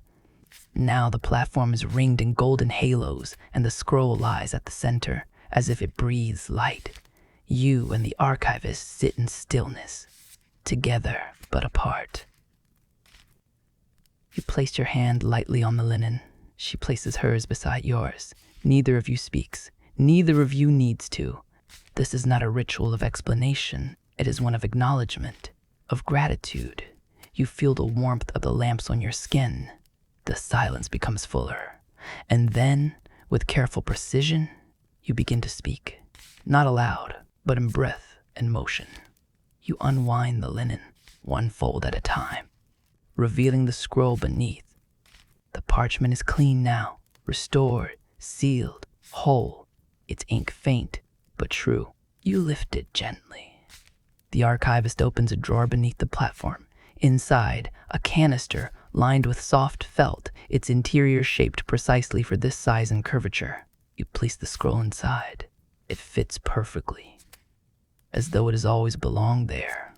Now the platform is ringed in golden halos, and the scroll lies at the center, as if it breathes light. You and the archivist sit in stillness, together but apart. You place your hand lightly on the linen. She places hers beside yours. Neither of you speaks. Neither of you needs to. This is not a ritual of explanation. It is one of acknowledgement, of gratitude. You feel the warmth of the lamps on your skin. The silence becomes fuller. And then, with careful precision, you begin to speak. Not aloud, but in breath and motion. You unwind the linen, one fold at a time, revealing the scroll beneath. The parchment is clean now, restored, sealed, whole, its ink faint, but true. You lift it gently. The archivist opens a drawer beneath the platform. Inside, a canister lined with soft felt, its interior shaped precisely for this size and curvature. You place the scroll inside. It fits perfectly, as though it has always belonged there.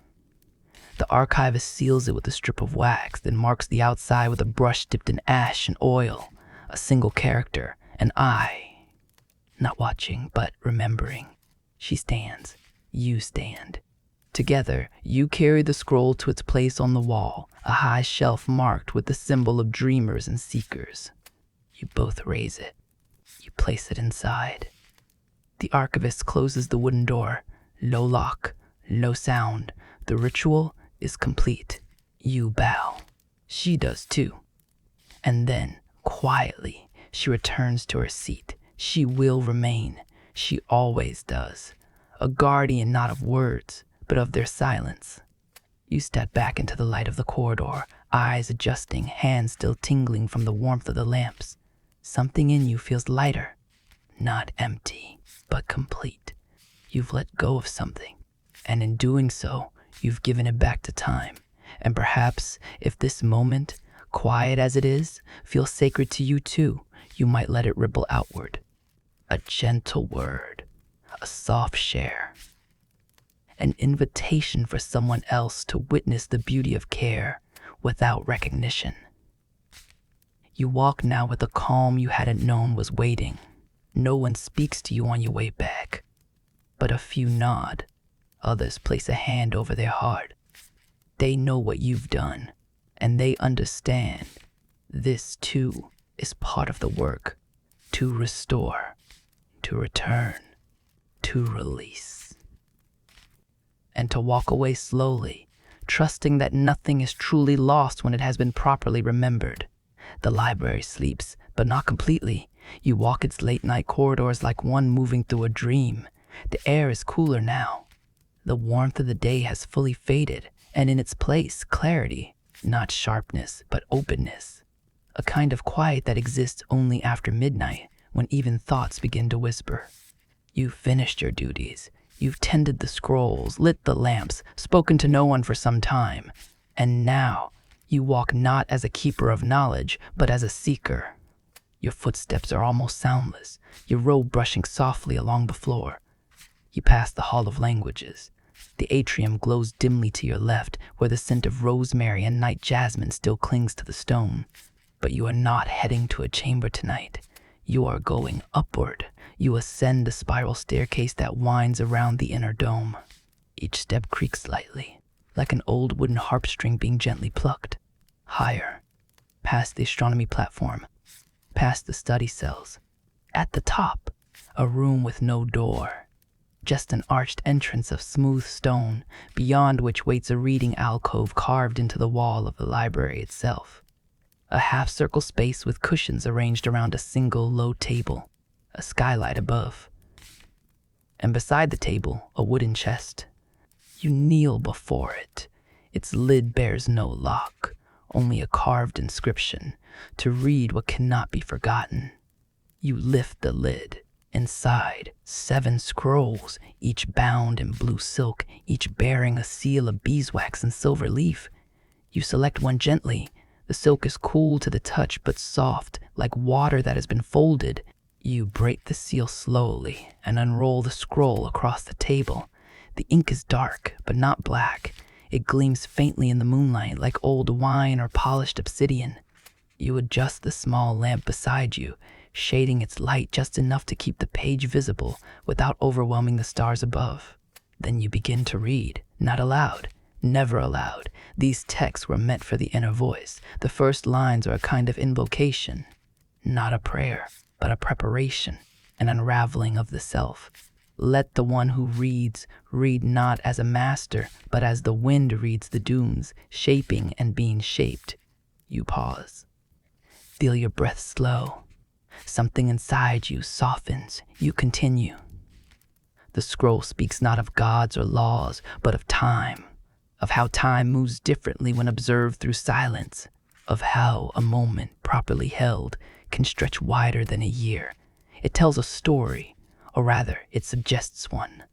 The archivist seals it with a strip of wax, then marks the outside with a brush dipped in ash and oil. A single character, an eye, not watching, but remembering. She stands. You stand. Together, you carry the scroll to its place on the wall, a high shelf marked with the symbol of dreamers and seekers. You both raise it. You place it inside. The archivist closes the wooden door. No lock, no sound. The ritual is complete. You bow. She does too. And then, quietly, she returns to her seat. She will remain. She always does. A guardian not of words, but of their silence. You step back into the light of the corridor, eyes adjusting, hands still tingling from the warmth of the lamps. Something in you feels lighter. Not empty, but complete. You've let go of something, and in doing so, you've given it back to time. And perhaps, if this moment, quiet as it is, feels sacred to you too, you might let it ripple outward. A gentle word, a soft share, an invitation for someone else to witness the beauty of care without recognition. You walk now with a calm you hadn't known was waiting. No one speaks to you on your way back, but a few nod. Others place a hand over their heart. They know what you've done, and they understand. This, too, is part of the work. To restore, to return, to release. And to walk away slowly, trusting that nothing is truly lost when it has been properly remembered. The library sleeps, but not completely. You walk its late-night corridors like one moving through a dream. The air is cooler now. The warmth of the day has fully faded, and in its place, clarity, not sharpness, but openness. A kind of quiet that exists only after midnight, when even thoughts begin to whisper. You've finished your duties. You've tended the scrolls, lit the lamps, spoken to no one for some time. And now, you walk not as a keeper of knowledge, but as a seeker. Your footsteps are almost soundless, your robe brushing softly along the floor. You pass the Hall of Languages. The atrium glows dimly to your left, where the scent of rosemary and night jasmine still clings to the stone. But you are not heading to a chamber tonight. You are going upward. You ascend the spiral staircase that winds around the inner dome. Each step creaks lightly, like an old wooden harp string being gently plucked. Higher, past the astronomy platform, past the study cells. At the top, a room with no door. Just an arched entrance of smooth stone, beyond which waits a reading alcove carved into the wall of the library itself. A half-circle space with cushions arranged around a single low table, a skylight above. And beside the table, a wooden chest. You kneel before it. Its lid bears no lock, only a carved inscription, to read what cannot be forgotten. You lift the lid. Inside, 7 scrolls, each bound in blue silk, each bearing a seal of beeswax and silver leaf. You select one gently. The silk is cool to the touch, but soft, like water that has been folded. You break the seal slowly and unroll the scroll across the table. The ink is dark, but not black. It gleams faintly in the moonlight, like old wine or polished obsidian. You adjust the small lamp beside you, shading its light just enough to keep the page visible without overwhelming the stars above. Then you begin to read, not aloud, never aloud. These texts were meant for the inner voice. The first lines are a kind of invocation, not a prayer, but a preparation, an unraveling of the self. Let the one who reads read not as a master, but as the wind reads the dunes, shaping and being shaped. You pause. Feel your breath slow. Something inside you softens. You continue. The scroll speaks not of gods or laws, but of time, of how time moves differently when observed through silence, of how a moment properly held can stretch wider than a year. It tells a story, or rather, it suggests one,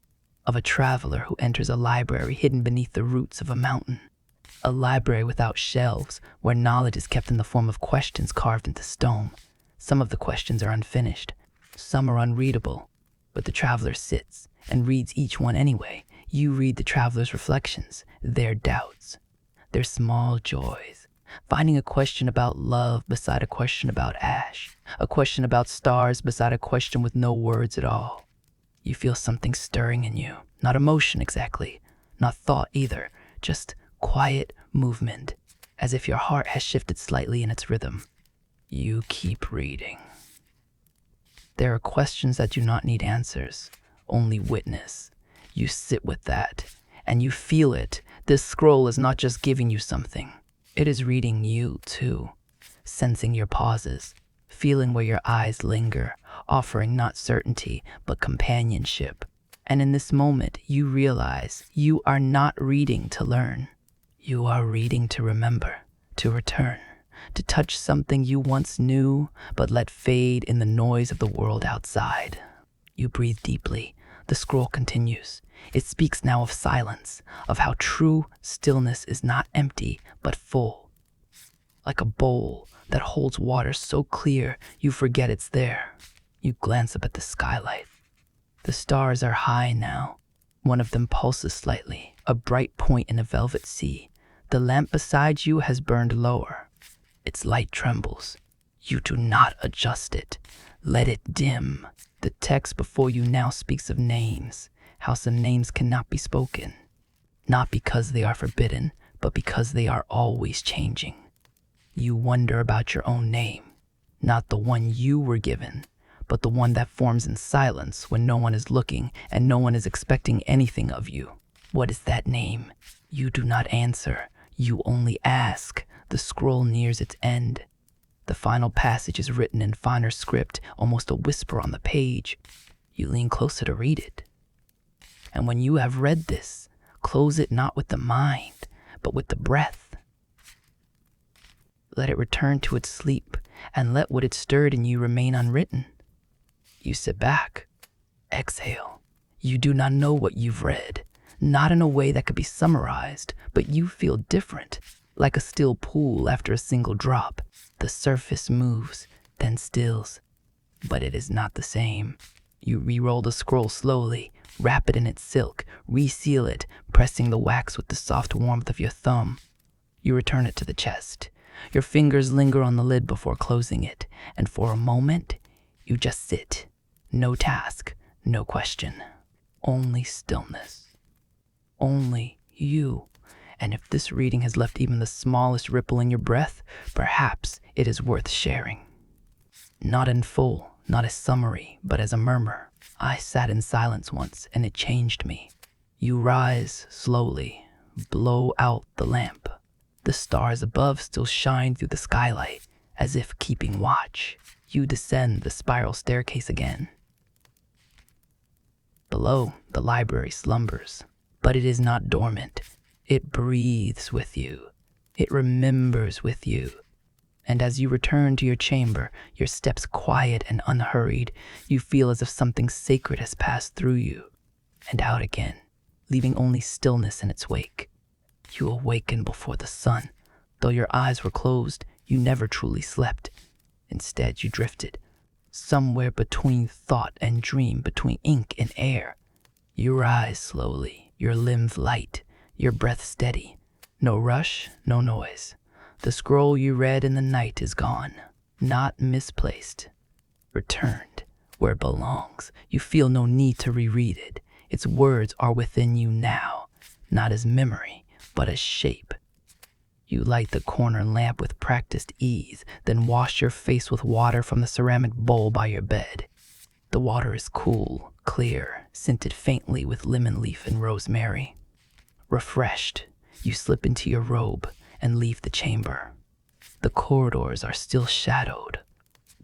of a traveler who enters a library hidden beneath the roots of a mountain. A library without shelves, where knowledge is kept in the form of questions carved into stone. Some of the questions are unfinished, some are unreadable, but the traveler sits and reads each one anyway. You read the traveler's reflections, their doubts, their small joys, finding a question about love beside a question about ash, a question about stars beside a question with no words at all. You feel something stirring in you. Not emotion exactly, not thought either, just quiet movement, as if your heart has shifted slightly in its rhythm. You keep reading. There are questions that do not need answers, only witness. You sit with that, and you feel it. This scroll is not just giving you something. It is reading you, too, sensing your pauses, feeling where your eyes linger, offering not certainty, but companionship. And in this moment, you realize you are not reading to learn. You are reading to remember, to return, to touch something you once knew, but let fade in the noise of the world outside. You breathe deeply. The scroll continues. It speaks now of silence, of how true stillness is not empty, but full. Like a bowl that holds water so clear you forget it's there. You glance up at the skylight. The stars are high now. One of them pulses slightly, a bright point in a velvet sea. The lamp beside you has burned lower. Its light trembles. You do not adjust it. Let it dim. The text before you now speaks of names, how some names cannot be spoken. Not because they are forbidden, but because they are always changing. You wonder about your own name, not the one you were given, but the one that forms in silence when no one is looking and no one is expecting anything of you. What is that name? You do not answer. You only ask. The scroll nears its end. The final passage is written in finer script, almost a whisper on the page. You lean closer to read it. And when you have read this, close it not with the mind, but with the breath. Let it return to its sleep, and let what it stirred in you remain unwritten. You sit back, exhale. You do not know what you've read, not in a way that could be summarized, but you feel different, like a still pool after a single drop. The surface moves, then stills, but it is not the same. You re-roll the scroll slowly, wrap it in its silk, reseal it, pressing the wax with the soft warmth of your thumb. You return it to the chest. Your fingers linger on the lid before closing it, and for a moment, you just sit. No task, no question, only stillness. Only you. And if this reading has left even the smallest ripple in your breath, perhaps it is worth sharing. Not in full, not as summary, but as a murmur. I sat in silence once, and it changed me. You rise slowly, blow out the lamp. The stars above still shine through the skylight, as if keeping watch. You descend the spiral staircase again. Below, the library slumbers, but it is not dormant. It breathes with you. It remembers with you. And as you return to your chamber, your steps quiet and unhurried, you feel as if something sacred has passed through you and out again, leaving only stillness in its wake. You awaken before the sun. Though your eyes were closed, you never truly slept. Instead, you drifted, somewhere between thought and dream, between ink and air. You rise slowly, your limbs light, your breath steady. No rush, no noise. The scroll you read in the night is gone, not misplaced. Returned where it belongs. You feel no need to reread it. Its words are within you now, not as memory, but as shape. You light the corner lamp with practiced ease, then wash your face with water from the ceramic bowl by your bed. The water is cool, clear, scented faintly with lemon leaf and rosemary. Refreshed, you slip into your robe and leave the chamber. The corridors are still shadowed.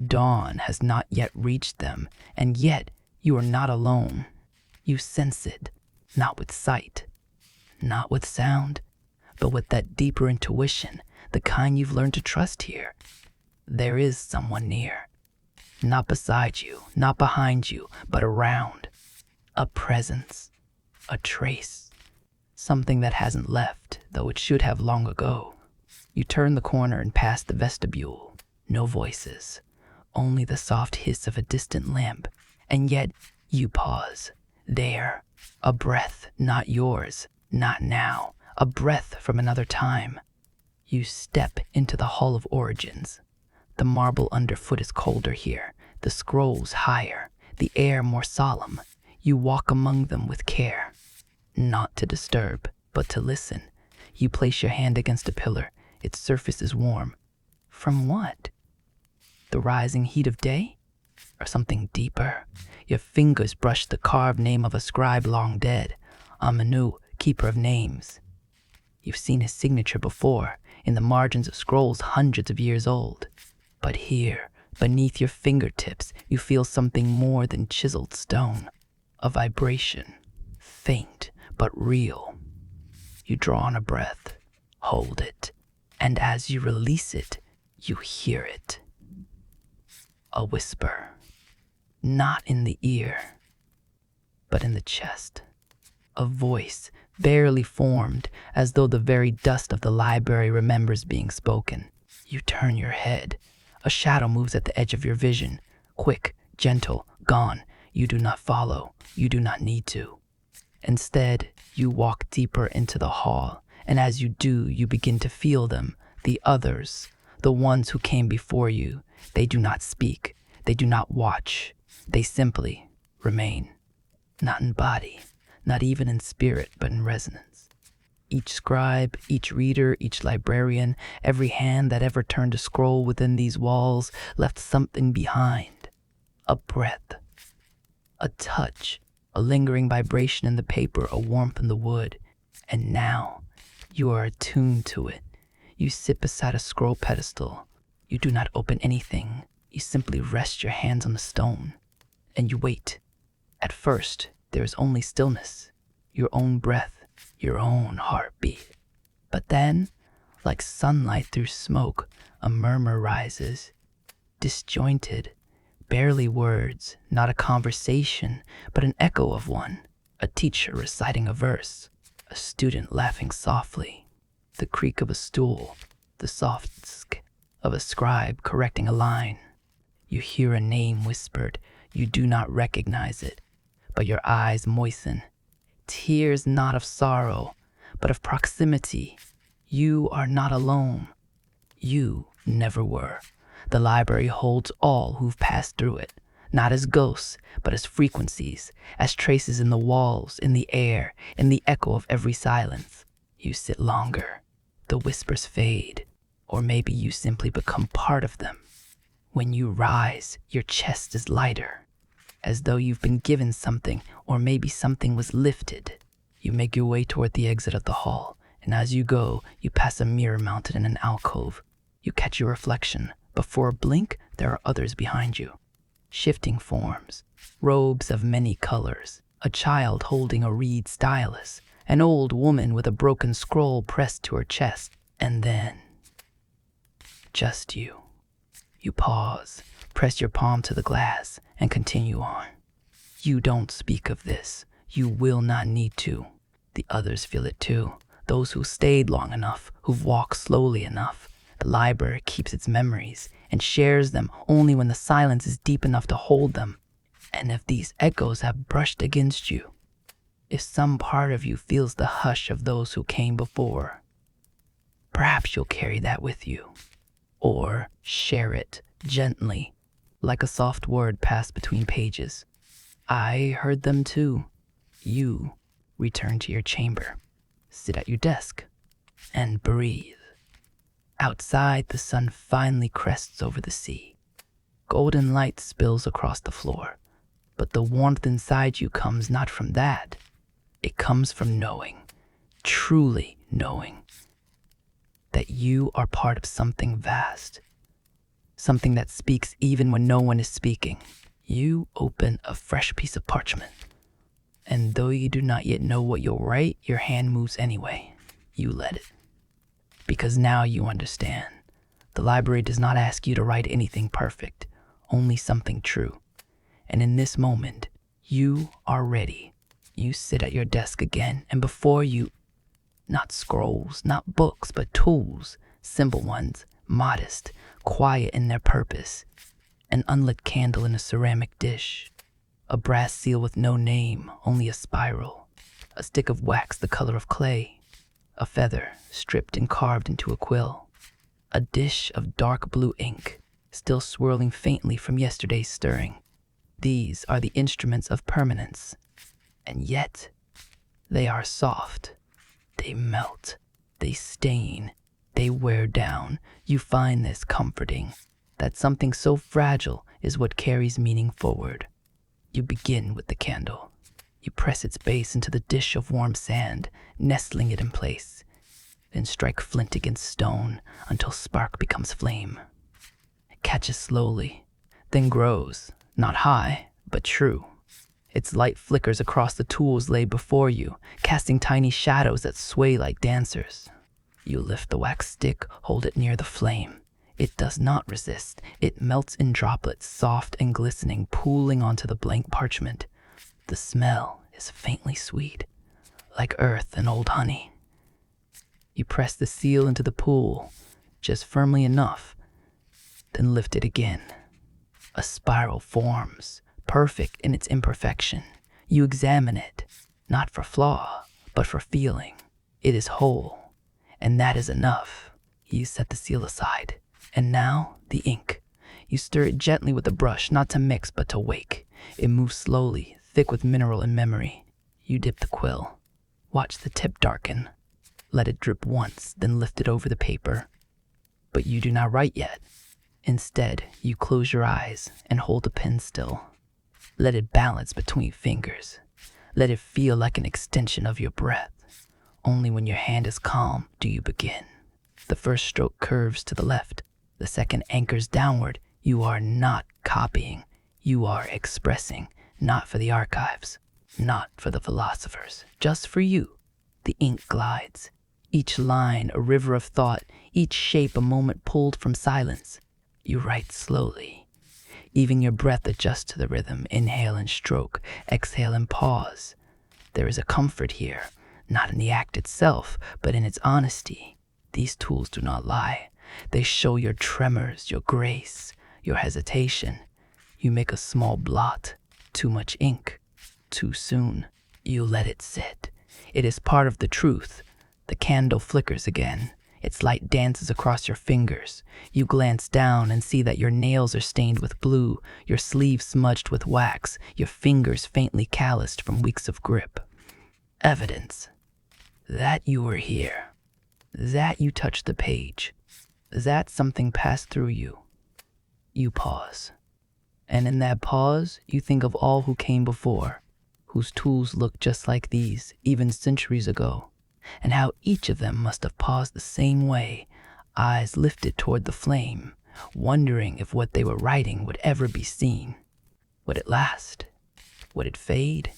Dawn has not yet reached them, and yet you are not alone. You sense it, not with sight, not with sound, but with that deeper intuition, the kind you've learned to trust here. There is someone near. Not beside you, not behind you, but around. A presence, a trace. Something that hasn't left, though it should have long ago. You turn the corner and pass the vestibule. No voices, only the soft hiss of a distant lamp. And yet, you pause. There, a breath, not yours, not now. A breath from another time. You step into the Hall of Origins. The marble underfoot is colder here, the scrolls higher, the air more solemn. You walk among them with care, not to disturb, but to listen. You place your hand against a pillar. Its surface is warm. From what? The rising heat of day? Or something deeper? Your fingers brush the carved name of a scribe long dead, Amanu, keeper of names. You've seen his signature before, in the margins of scrolls hundreds of years old. But here, beneath your fingertips, you feel something more than chiseled stone. A vibration, faint but real. You draw on a breath, hold it, and as you release it, you hear it. A whisper, not in the ear, but in the chest. A voice, barely formed, as though the very dust of the library remembers being spoken. You turn your head. A shadow moves at the edge of your vision. Quick, gentle, gone. You do not follow. You do not need to. Instead, you walk deeper into the hall, and as you do, you begin to feel them, the others, the ones who came before you. They do not speak. They do not watch. They simply remain. Not in body, not even in spirit, but in resonance. Each scribe, each reader, each librarian, every hand that ever turned a scroll within these walls left something behind. A breath, a touch, a lingering vibration in the paper, a warmth in the wood. And now, you are attuned to it. You sit beside a scroll pedestal. You do not open anything. You simply rest your hands on the stone. And you wait. At first, there is only stillness, your own breath, your own heartbeat. But then, like sunlight through smoke, a murmur rises, disjointed, barely words, not a conversation, but an echo of one, a teacher reciting a verse, a student laughing softly, the creak of a stool, the soft sk of a scribe correcting a line. You hear a name whispered, you do not recognize it, but your eyes moisten. Tears not of sorrow, but of proximity. You are not alone. You never were. The library holds all who've passed through it, not as ghosts, but as frequencies, as traces in the walls, in the air, in the echo of every silence. You sit longer. The whispers fade, or maybe you simply become part of them. When you rise, your chest is lighter, as though you've been given something, or maybe something was lifted. You make your way toward the exit of the hall, and as you go, you pass a mirror mounted in an alcove. You catch your reflection, but for a blink, there are others behind you. Shifting forms, robes of many colors, a child holding a reed stylus, an old woman with a broken scroll pressed to her chest, and then, just you. You pause, press your palm to the glass, and continue on. You don't speak of this. You will not need to. The others feel it too. Those who stayed long enough, who've walked slowly enough. The library keeps its memories and shares them only when the silence is deep enough to hold them. And if these echoes have brushed against you, if some part of you feels the hush of those who came before, perhaps you'll carry that with you. Or share it gently, like a soft word passed between pages. I heard them too. You return to your chamber, sit at your desk, and breathe. Outside, the sun finally crests over the sea. Golden light spills across the floor, but the warmth inside you comes not from that. It comes from knowing, truly knowing, that you are part of something vast, something that speaks even when no one is speaking. You open a fresh piece of parchment, and though you do not yet know what you'll write, your hand moves anyway. You let it. Because now you understand. The library does not ask you to write anything perfect, only something true. And in this moment, you are ready. You sit at your desk again, and before you, not scrolls, not books, but tools, simple ones, modest, quiet in their purpose. An unlit candle in a ceramic dish, a brass seal with no name, only a spiral, a stick of wax the color of clay, a feather stripped and carved into a quill, a dish of dark blue ink, still swirling faintly from yesterday's stirring. These are the instruments of permanence, And yet, they are soft. They melt. They stain. They wear down. You find this comforting, that something so fragile is what carries meaning forward. You begin with the candle. You press its base into the dish of warm sand, nestling it in place. Then strike flint against stone until spark becomes flame. It catches slowly, then grows, not high, but true. Its light flickers across the tools laid before you, casting tiny shadows that sway like dancers. You lift the wax stick, hold it near the flame. It does not resist. It melts in droplets, soft and glistening, pooling onto the blank parchment. The smell is faintly sweet, like earth and old honey. You press the seal into the pool, just firmly enough, then lift it again. A spiral forms, perfect in its imperfection. You examine it, not for flaw, but for feeling. It is whole, and that is enough. You set the seal aside, and now the ink. You stir it gently with a brush, not to mix, but to wake. It moves slowly, thick with mineral and memory. You dip the quill. Watch the tip darken. Let it drip once, then lift it over the paper. But you do not write yet. Instead, you close your eyes and hold the pen still. Let it balance between fingers. Let it feel like an extension of your breath. Only when your hand is calm do you begin. The first stroke curves to the left. The second anchors downward. You are not copying. You are expressing, not for the archives, not for the philosophers, just for you. The ink glides. Each line a river of thought, each shape a moment pulled from silence. You write slowly. Even your breath adjusts to the rhythm. Inhale and stroke, exhale and pause. There is a comfort here, not in the act itself, but in its honesty. These tools do not lie. They show your tremors, your grace, your hesitation. You make a small blot, too much ink, too soon. You let it sit. It is part of the truth. The candle flickers again. Its light dances across your fingers. You glance down and see that your nails are stained with blue, your sleeve smudged with wax, your fingers faintly calloused from weeks of grip. Evidence that you were here, that you touched the page, that something passed through you. You pause. And in that pause, you think of all who came before, whose tools looked just like these, even centuries ago, and how each of them must have paused the same way, eyes lifted toward the flame, wondering if what they were writing would ever be seen. Would it last? Would it fade?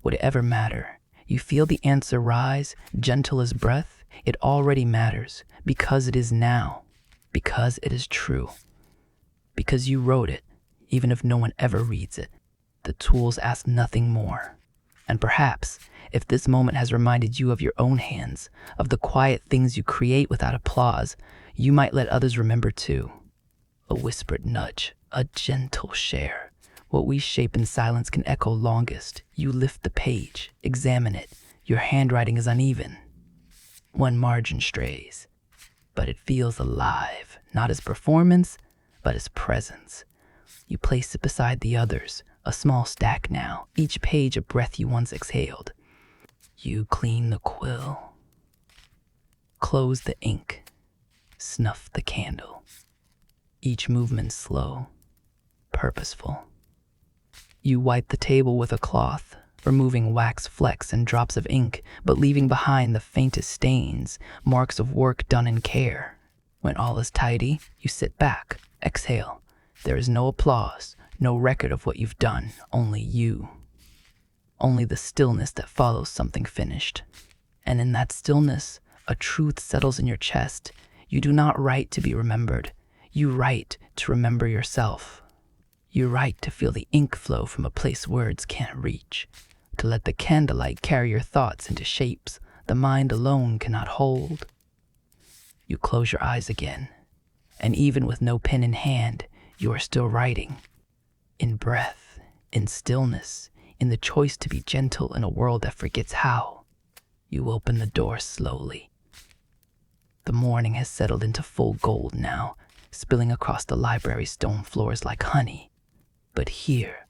Would it ever matter? You feel the answer rise, gentle as breath. It already matters, because it is now, because it is true, because you wrote it, even if no one ever reads it. The tools ask nothing more. And perhaps, if this moment has reminded you of your own hands, of the quiet things you create without applause, you might let others remember too. A whispered nudge, a gentle share. What we shape in silence can echo longest. You lift the page, examine it. Your handwriting is uneven. One margin strays, but it feels alive, not as performance, but as presence. You place it beside the others, a small stack now, each page a breath you once exhaled. You clean the quill, close the ink, snuff the candle. Each movement slow, purposeful. You wipe the table with a cloth, removing wax flecks and drops of ink, but leaving behind the faintest stains, marks of work done in care. When all is tidy, you sit back, exhale. There is no applause, no record of what you've done, only you. Only the stillness that follows something finished. And in that stillness, a truth settles in your chest. You do not write to be remembered. You write to remember yourself. You write to feel the ink flow from a place words can't reach, to let the candlelight carry your thoughts into shapes the mind alone cannot hold. You close your eyes again, and even with no pen in hand, you are still writing. In breath, in stillness, in the choice to be gentle in a world that forgets how. You open the door slowly. The morning has settled into full gold now, spilling across the library stone floors like honey. But here,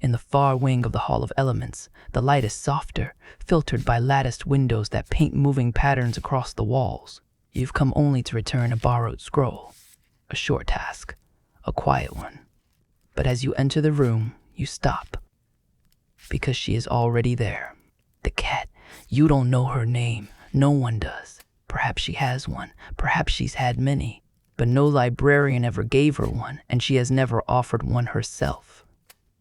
In the far wing of the Hall of Elements, the light is softer, filtered by latticed windows that paint moving patterns across the walls. You've come only to return a borrowed scroll. A short task, a quiet one. But as you enter the room, you stop. Because she is already there. The cat. You don't know her name. No one does. Perhaps she has one. Perhaps she's had many. But no librarian ever gave her one, and she has never offered one herself.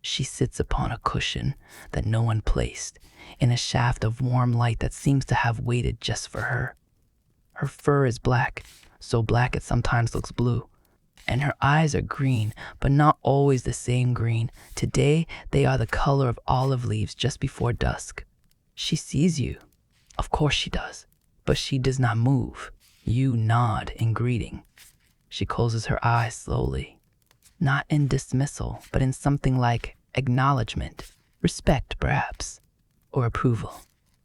She sits upon a cushion that no one placed, in a shaft of warm light that seems to have waited just for her. Her fur is black, so black it sometimes looks blue. And her eyes are green, but not always the same green. Today, they are the color of olive leaves just before dusk. She sees you. Of course she does. But she does not move. You nod in greeting. She closes her eyes slowly. Not in dismissal, but in something like acknowledgement, respect perhaps, or approval.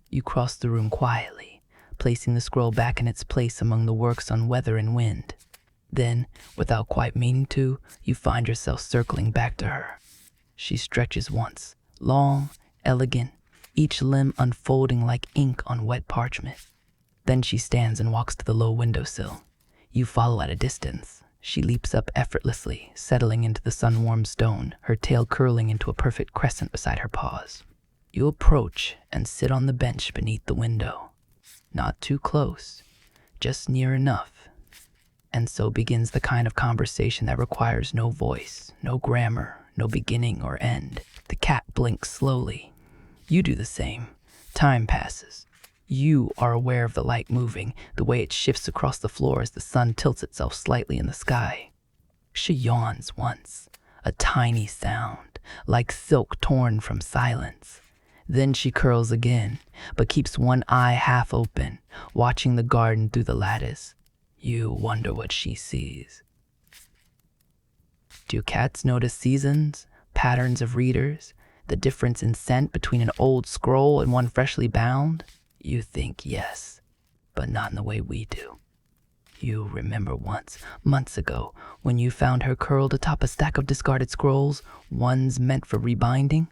You cross the room quietly, placing the scroll back in its place among the works on weather and wind. Then, without quite meaning to, you find yourself circling back to her. She stretches once, long, elegant, each limb unfolding like ink on wet parchment. Then she stands and walks to the low windowsill. You follow at a distance. She leaps up effortlessly, settling into the sun-warmed stone, her tail curling into a perfect crescent beside her paws. You approach and sit on the bench beneath the window. Not too close, just near enough. And so begins the kind of conversation that requires no voice, no grammar, no beginning or end. The cat blinks slowly. You do the same. Time passes. You are aware of the light moving, the way it shifts across the floor as the sun tilts itself slightly in the sky. She yawns once, a tiny sound, like silk torn from silence. Then she curls again, but keeps one eye half open, watching the garden through the lattice. You wonder what she sees. Do cats notice seasons, patterns of readers, the difference in scent between an old scroll and one freshly bound? You think yes, but not in the way we do. You remember once, months ago, when you found her curled atop a stack of discarded scrolls, ones meant for rebinding?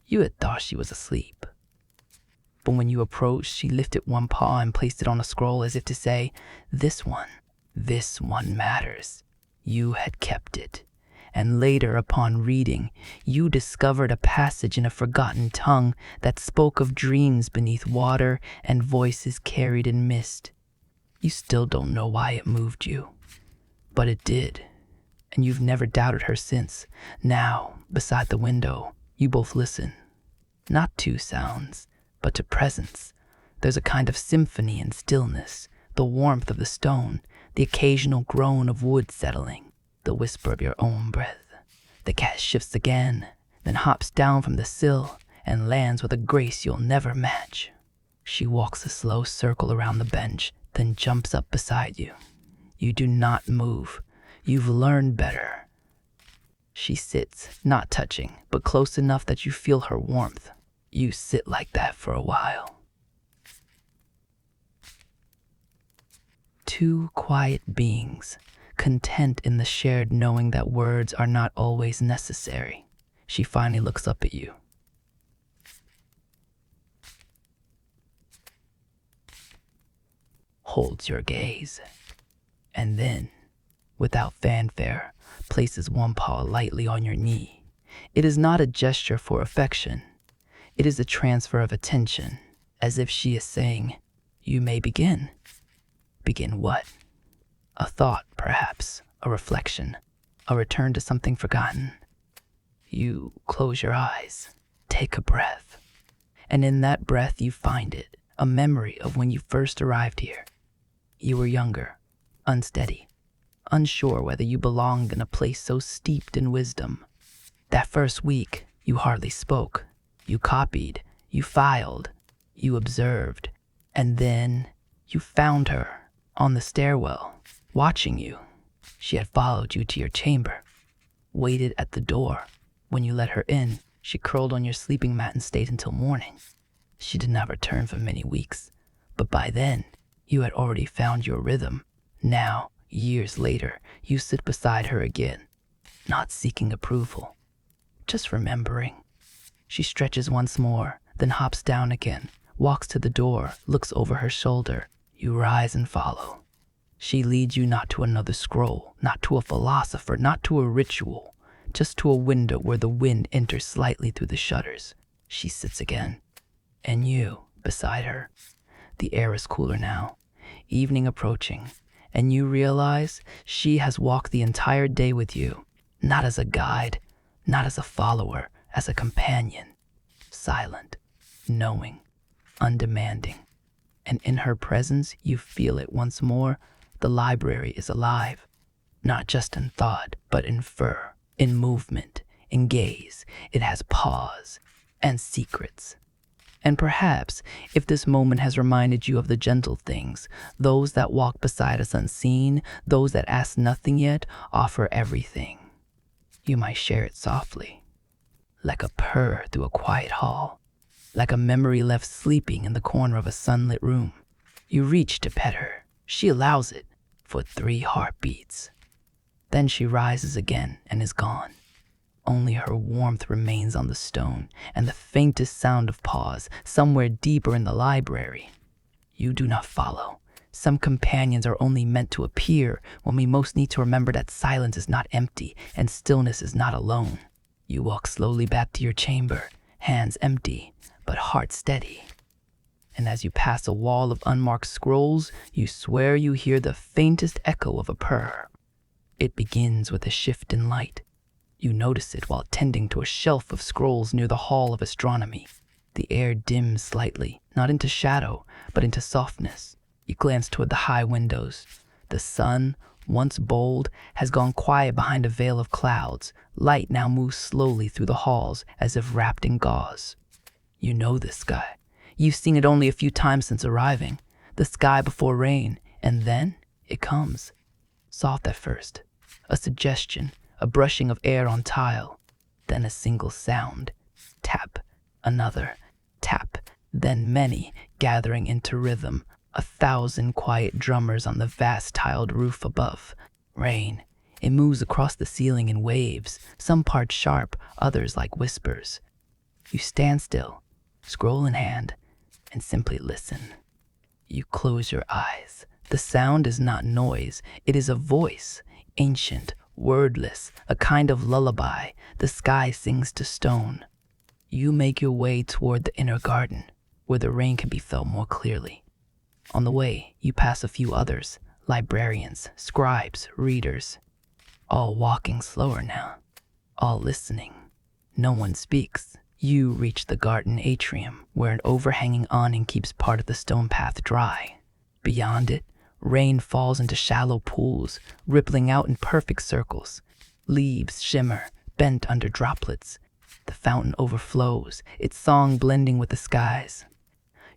You had thought she was asleep. But when you approached, she lifted one paw and placed it on a scroll as if to say, this one matters. You had kept it. And later, upon reading, you discovered a passage in a forgotten tongue that spoke of dreams beneath water and voices carried in mist. You still don't know why it moved you, but it did, and you've never doubted her since. Now, beside the window, you both listen, not to sounds, but to presence. There's a kind of symphony in stillness, the warmth of the stone, the occasional groan of wood settling, the whisper of your own breath. The cat shifts again, then hops down from the sill and lands with a grace you'll never match. She walks a slow circle around the bench, then jumps up beside you. You do not move. You've learned better. She sits, not touching, but close enough that you feel her warmth. You sit like that for a while. Two quiet beings, content in the shared knowing that words are not always necessary. She finally looks up at you. Holds your gaze, and then, without fanfare, places one paw lightly on your knee. It is not a gesture for affection. It is a transfer of attention, as if she is saying, you may begin. Begin what? A thought, perhaps, a reflection, a return to something forgotten. You close your eyes, take a breath, and in that breath you find it, a memory of when you first arrived here. You were younger, unsteady, unsure whether you belonged in a place so steeped in wisdom. That first week, you hardly spoke. You copied, you filed, you observed, and then you found her on the stairwell, watching you. She had followed you to your chamber, waited at the door. When you let her in, she curled on your sleeping mat and stayed until morning. She did not return for many weeks, but by then, you had already found your rhythm. Now, years later, you sit beside her again, not seeking approval, just remembering. She stretches once more, then hops down again, walks to the door, looks over her shoulder. You rise and follow. She leads you not to another scroll, not to a philosopher, not to a ritual, just to a window where the wind enters slightly through the shutters. She sits again, and you, beside her. The air is cooler now, evening approaching, and you realize she has walked the entire day with you, not as a guide, not as a follower, as a companion, silent, knowing, undemanding. And in her presence, you feel it once more. The library is alive, not just in thought, but in fur, in movement, in gaze. It has pause and secrets. And perhaps, if this moment has reminded you of the gentle things, those that walk beside us unseen, those that ask nothing yet, offer everything, you might share it softly, like a purr through a quiet hall, like a memory left sleeping in the corner of a sunlit room. You reach to pet her. She allows it for 3 heartbeats. Then she rises again and is gone. Only her warmth remains on the stone, and the faintest sound of pause somewhere deeper in the library. You do not follow. Some companions are only meant to appear when we most need to remember that silence is not empty and stillness is not alone. You walk slowly back to your chamber, hands empty, but heart steady. And as you pass a wall of unmarked scrolls, you swear you hear the faintest echo of a purr. It begins with a shift in light. You notice it while tending to a shelf of scrolls near the Hall of Astronomy. The air dims slightly, not into shadow, but into softness. You glance toward the high windows. The sun, once bold, has gone quiet behind a veil of clouds. Light now moves slowly through the halls as if wrapped in gauze. You know this sky. You've seen it only a few times since arriving. The sky before rain, and then it comes. Soft at first, a suggestion, a brushing of air on tile, then a single sound. Tap, another, tap, then many, gathering into rhythm, 1,000 quiet drummers on the vast tiled roof above. Rain. It moves across the ceiling in waves, some parts sharp, others like whispers. You stand still, scroll in hand, and simply listen. You close your eyes. The sound is not noise, it is a voice, ancient, wordless, a kind of lullaby. The sky sings to stone. You make your way toward the inner garden, where the rain can be felt more clearly. On the way, you pass a few others, librarians, scribes, readers, all walking slower now, all listening. No one speaks. You reach the garden atrium, where an overhanging awning keeps part of the stone path dry. Beyond it, rain falls into shallow pools, rippling out in perfect circles. Leaves shimmer, bent under droplets. The fountain overflows, its song blending with the skies.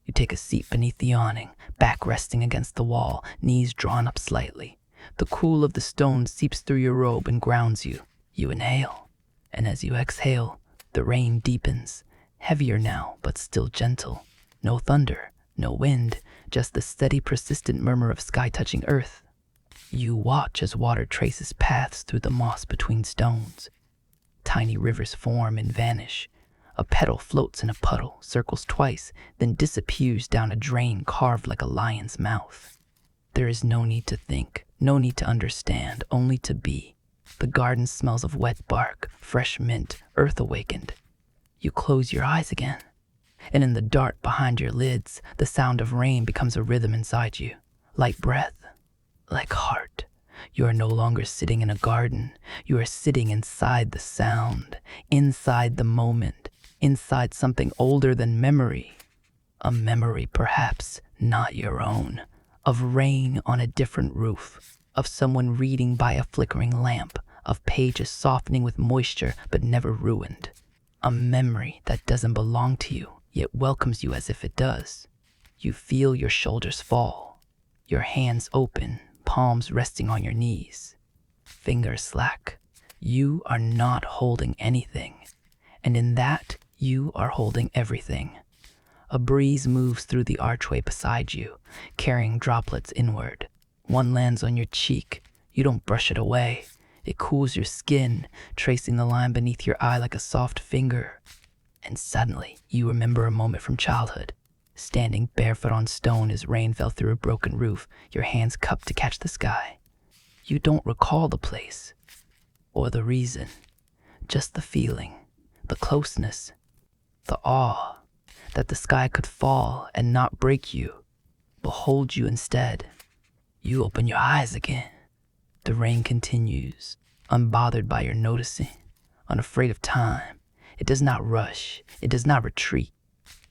You take a seat beneath the awning, back resting against the wall, knees drawn up slightly. The cool of the stone seeps through your robe and grounds you. You inhale, and as you exhale, the rain deepens, heavier now, but still gentle. No thunder, no wind, just the steady, persistent murmur of sky touching earth. You watch as water traces paths through the moss between stones. Tiny rivers form and vanish. A petal floats in a puddle, circles twice, then disappears down a drain carved like a lion's mouth. There is no need to think, no need to understand, only to be. The garden smells of wet bark, fresh mint, earth awakened. You close your eyes again, and in the dark behind your lids, the sound of rain becomes a rhythm inside you, like breath, like heart. You are no longer sitting in a garden. You are sitting inside the sound, inside the moment, inside something older than memory. A memory, perhaps, not your own, of rain on a different roof, of someone reading by a flickering lamp, of pages softening with moisture but never ruined. A memory that doesn't belong to you, yet welcomes you as if it does. You feel your shoulders fall, your hands open, palms resting on your knees, fingers slack. You are not holding anything, and in that, you are holding everything. A breeze moves through the archway beside you, carrying droplets inward. One lands on your cheek. You don't brush it away. It cools your skin, tracing the line beneath your eye like a soft finger. And suddenly, you remember a moment from childhood. Standing barefoot on stone as rain fell through a broken roof, your hands cupped to catch the sky. You don't recall the place or the reason, just the feeling, the closeness, the awe that the sky could fall and not break you, but hold you instead. You open your eyes again. The rain continues, unbothered by your noticing, unafraid of time. It does not rush, it does not retreat.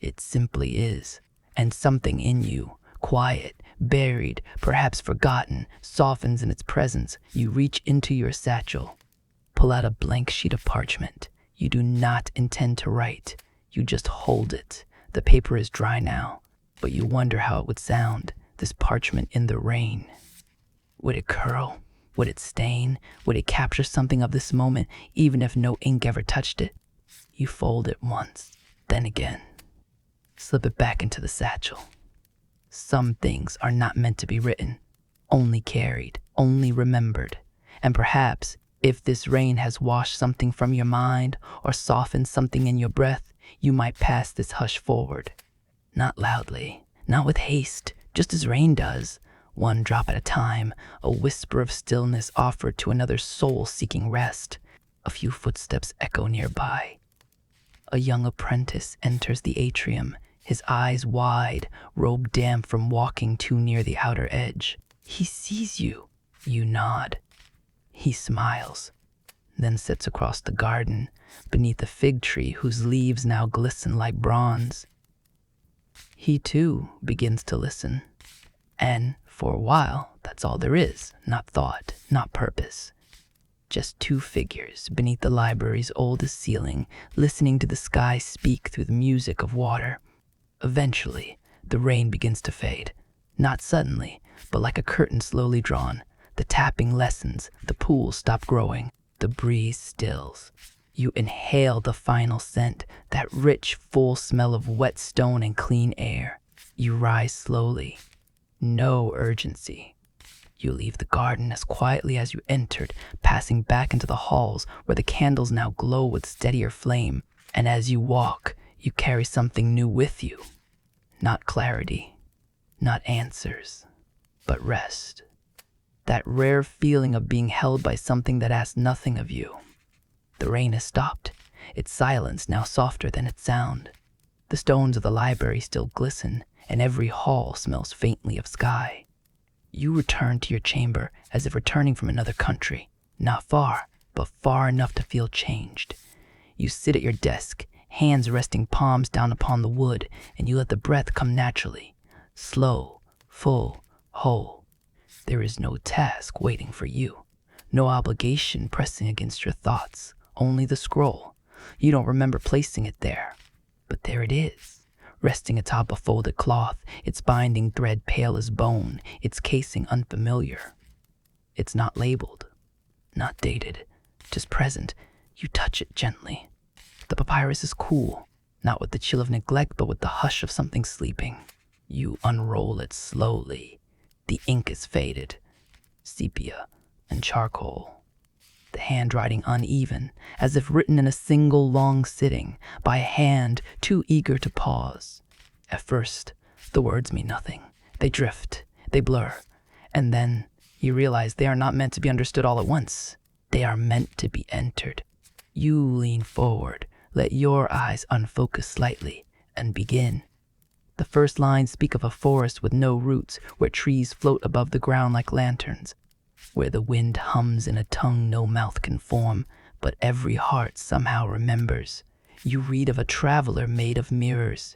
It simply is, and something in you, quiet, buried, perhaps forgotten, softens in its presence. You reach into your satchel, pull out a blank sheet of parchment. You do not intend to write, you just hold it. The paper is dry now, but you wonder how it would sound, this parchment in the rain. Would it curl? Would it stain? Would it capture something of this moment, even if no ink ever touched it? You fold it once, then again. Slip it back into the satchel. Some things are not meant to be written, only carried, only remembered. And perhaps, if this rain has washed something from your mind or softened something in your breath, you might pass this hush forward. Not loudly, not with haste, just as rain does, one drop at a time, a whisper of stillness offered to another soul seeking rest. A few footsteps echo nearby. A young apprentice enters the atrium, his eyes wide, robe damp from walking too near the outer edge. He sees you. You nod. He smiles, then sits across the garden, beneath a fig tree whose leaves now glisten like bronze. He too begins to listen. And for a while, that's all there is. Not thought, not purpose. Just two figures beneath the library's oldest ceiling, listening to the sky speak through the music of water. Eventually, the rain begins to fade. Not suddenly, but like a curtain slowly drawn. The tapping lessens, the pools stop growing, the breeze stills. You inhale the final scent, that rich, full smell of wet stone and clean air. You rise slowly. No urgency. You leave the garden as quietly as you entered, passing back into the halls where the candles now glow with steadier flame. And as you walk, you carry something new with you. Not clarity, not answers, but rest. That rare feeling of being held by something that asks nothing of you. The rain has stopped, its silence now softer than its sound. The stones of the library still glisten, and every hall smells faintly of sky. You return to your chamber as if returning from another country, not far, but far enough to feel changed. You sit at your desk, hands resting palms down upon the wood, and you let the breath come naturally, slow, full, whole. There is no task waiting for you, no obligation pressing against your thoughts, only the scroll. You don't remember placing it there, but there it is, resting atop a folded cloth, its binding thread pale as bone, its casing unfamiliar. It's not labeled, not dated, just present. You touch it gently. The papyrus is cool, not with the chill of neglect, but with the hush of something sleeping. You unroll it slowly. The ink is faded, sepia and charcoal. The handwriting uneven, as if written in a single long sitting, by a hand too eager to pause. At first, the words mean nothing. They drift, they blur, and then you realize they are not meant to be understood all at once. They are meant to be entered. You lean forward, let your eyes unfocus slightly, and begin. The first lines speak of a forest with no roots, where trees float above the ground like lanterns, where the wind hums in a tongue no mouth can form, but every heart somehow remembers. You read of a traveler made of mirrors,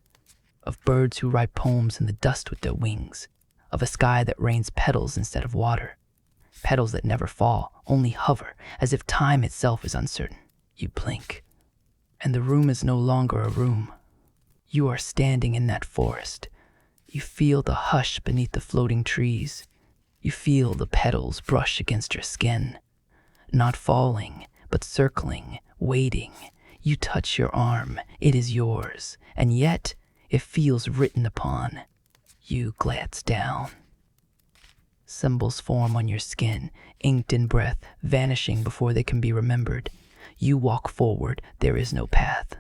of birds who write poems in the dust with their wings, of a sky that rains petals instead of water, petals that never fall, only hover, as if time itself is uncertain. You blink, and the room is no longer a room. You are standing in that forest. You feel the hush beneath the floating trees. You feel the petals brush against your skin, not falling, but circling, waiting. You touch your arm, it is yours, and yet it feels written upon. You glance down. Symbols form on your skin, inked in breath, vanishing before they can be remembered. You walk forward, there is no path,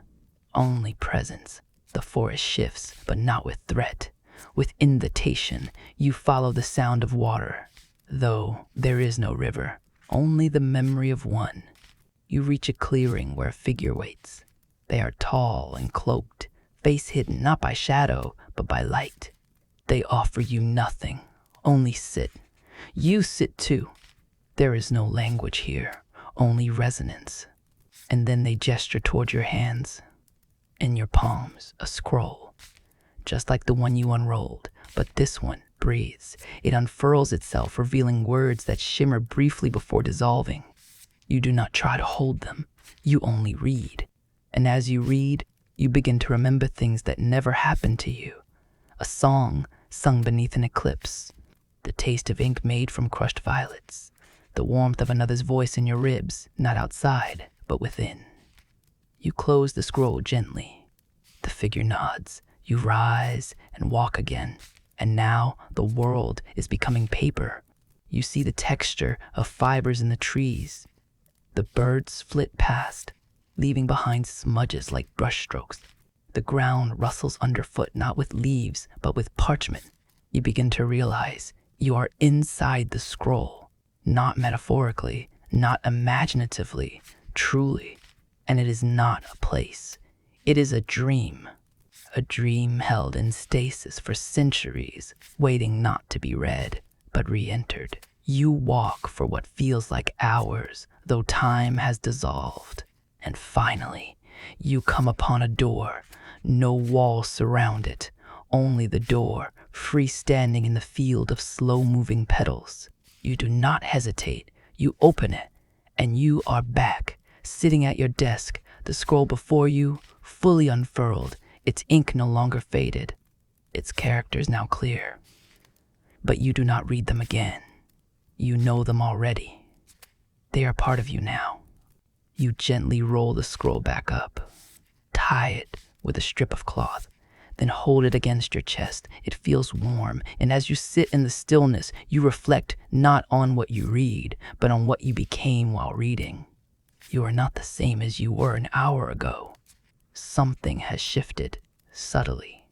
only presence. The forest shifts, but not with threat. With invitation, you follow the sound of water, though there is no river, only the memory of one. You reach a clearing where a figure waits. They are tall and cloaked, face hidden not by shadow, but by light. They offer you nothing, only sit. You sit too. There is no language here, only resonance. And then they gesture toward your hands. In your palms, a scroll, just like the one you unrolled, but this one breathes. It unfurls itself, revealing words that shimmer briefly before dissolving. You do not try to hold them, you only read. And as you read, you begin to remember things that never happened to you. A song sung beneath an eclipse, the taste of ink made from crushed violets, the warmth of another's voice in your ribs, not outside, but within. You close the scroll gently. The figure nods. You rise and walk again. And now the world is becoming paper. You see the texture of fibers in the trees. The birds flit past, leaving behind smudges like brushstrokes. The ground rustles underfoot, not with leaves, but with parchment. You begin to realize you are inside the scroll, not metaphorically, not imaginatively, truly. And it is not a place. It is a dream held in stasis for centuries, waiting not to be read, but re-entered. You walk for what feels like hours, though time has dissolved. And finally, you come upon a door. No walls surround it, only the door, freestanding in the field of slow-moving petals. You do not hesitate. You open it, and you are back, sitting at your desk, the scroll before you, fully unfurled, its ink no longer faded, its characters now clear. But you do not read them again. You know them already. They are part of you now. You gently roll the scroll back up, tie it with a strip of cloth, then hold it against your chest. It feels warm, and as you sit in the stillness, you reflect not on what you read, but on what you became while reading. You are not the same as you were an hour ago. Something has shifted, subtly.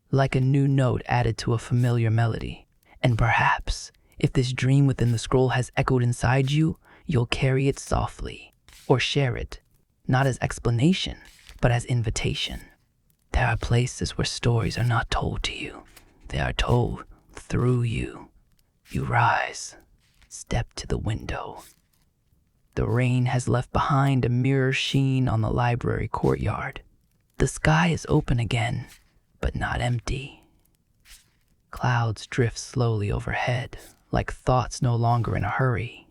Like a new note added to a familiar melody. And perhaps, if this dream within the scroll has echoed inside you, you'll carry it softly, or share it, not as explanation, but as invitation. There are places where stories are not told to you. They are told through you. You rise, step to the window. The rain has left behind a mirror sheen on the library courtyard. The sky is open again, but not empty. Clouds drift slowly overhead, like thoughts no longer in a hurry.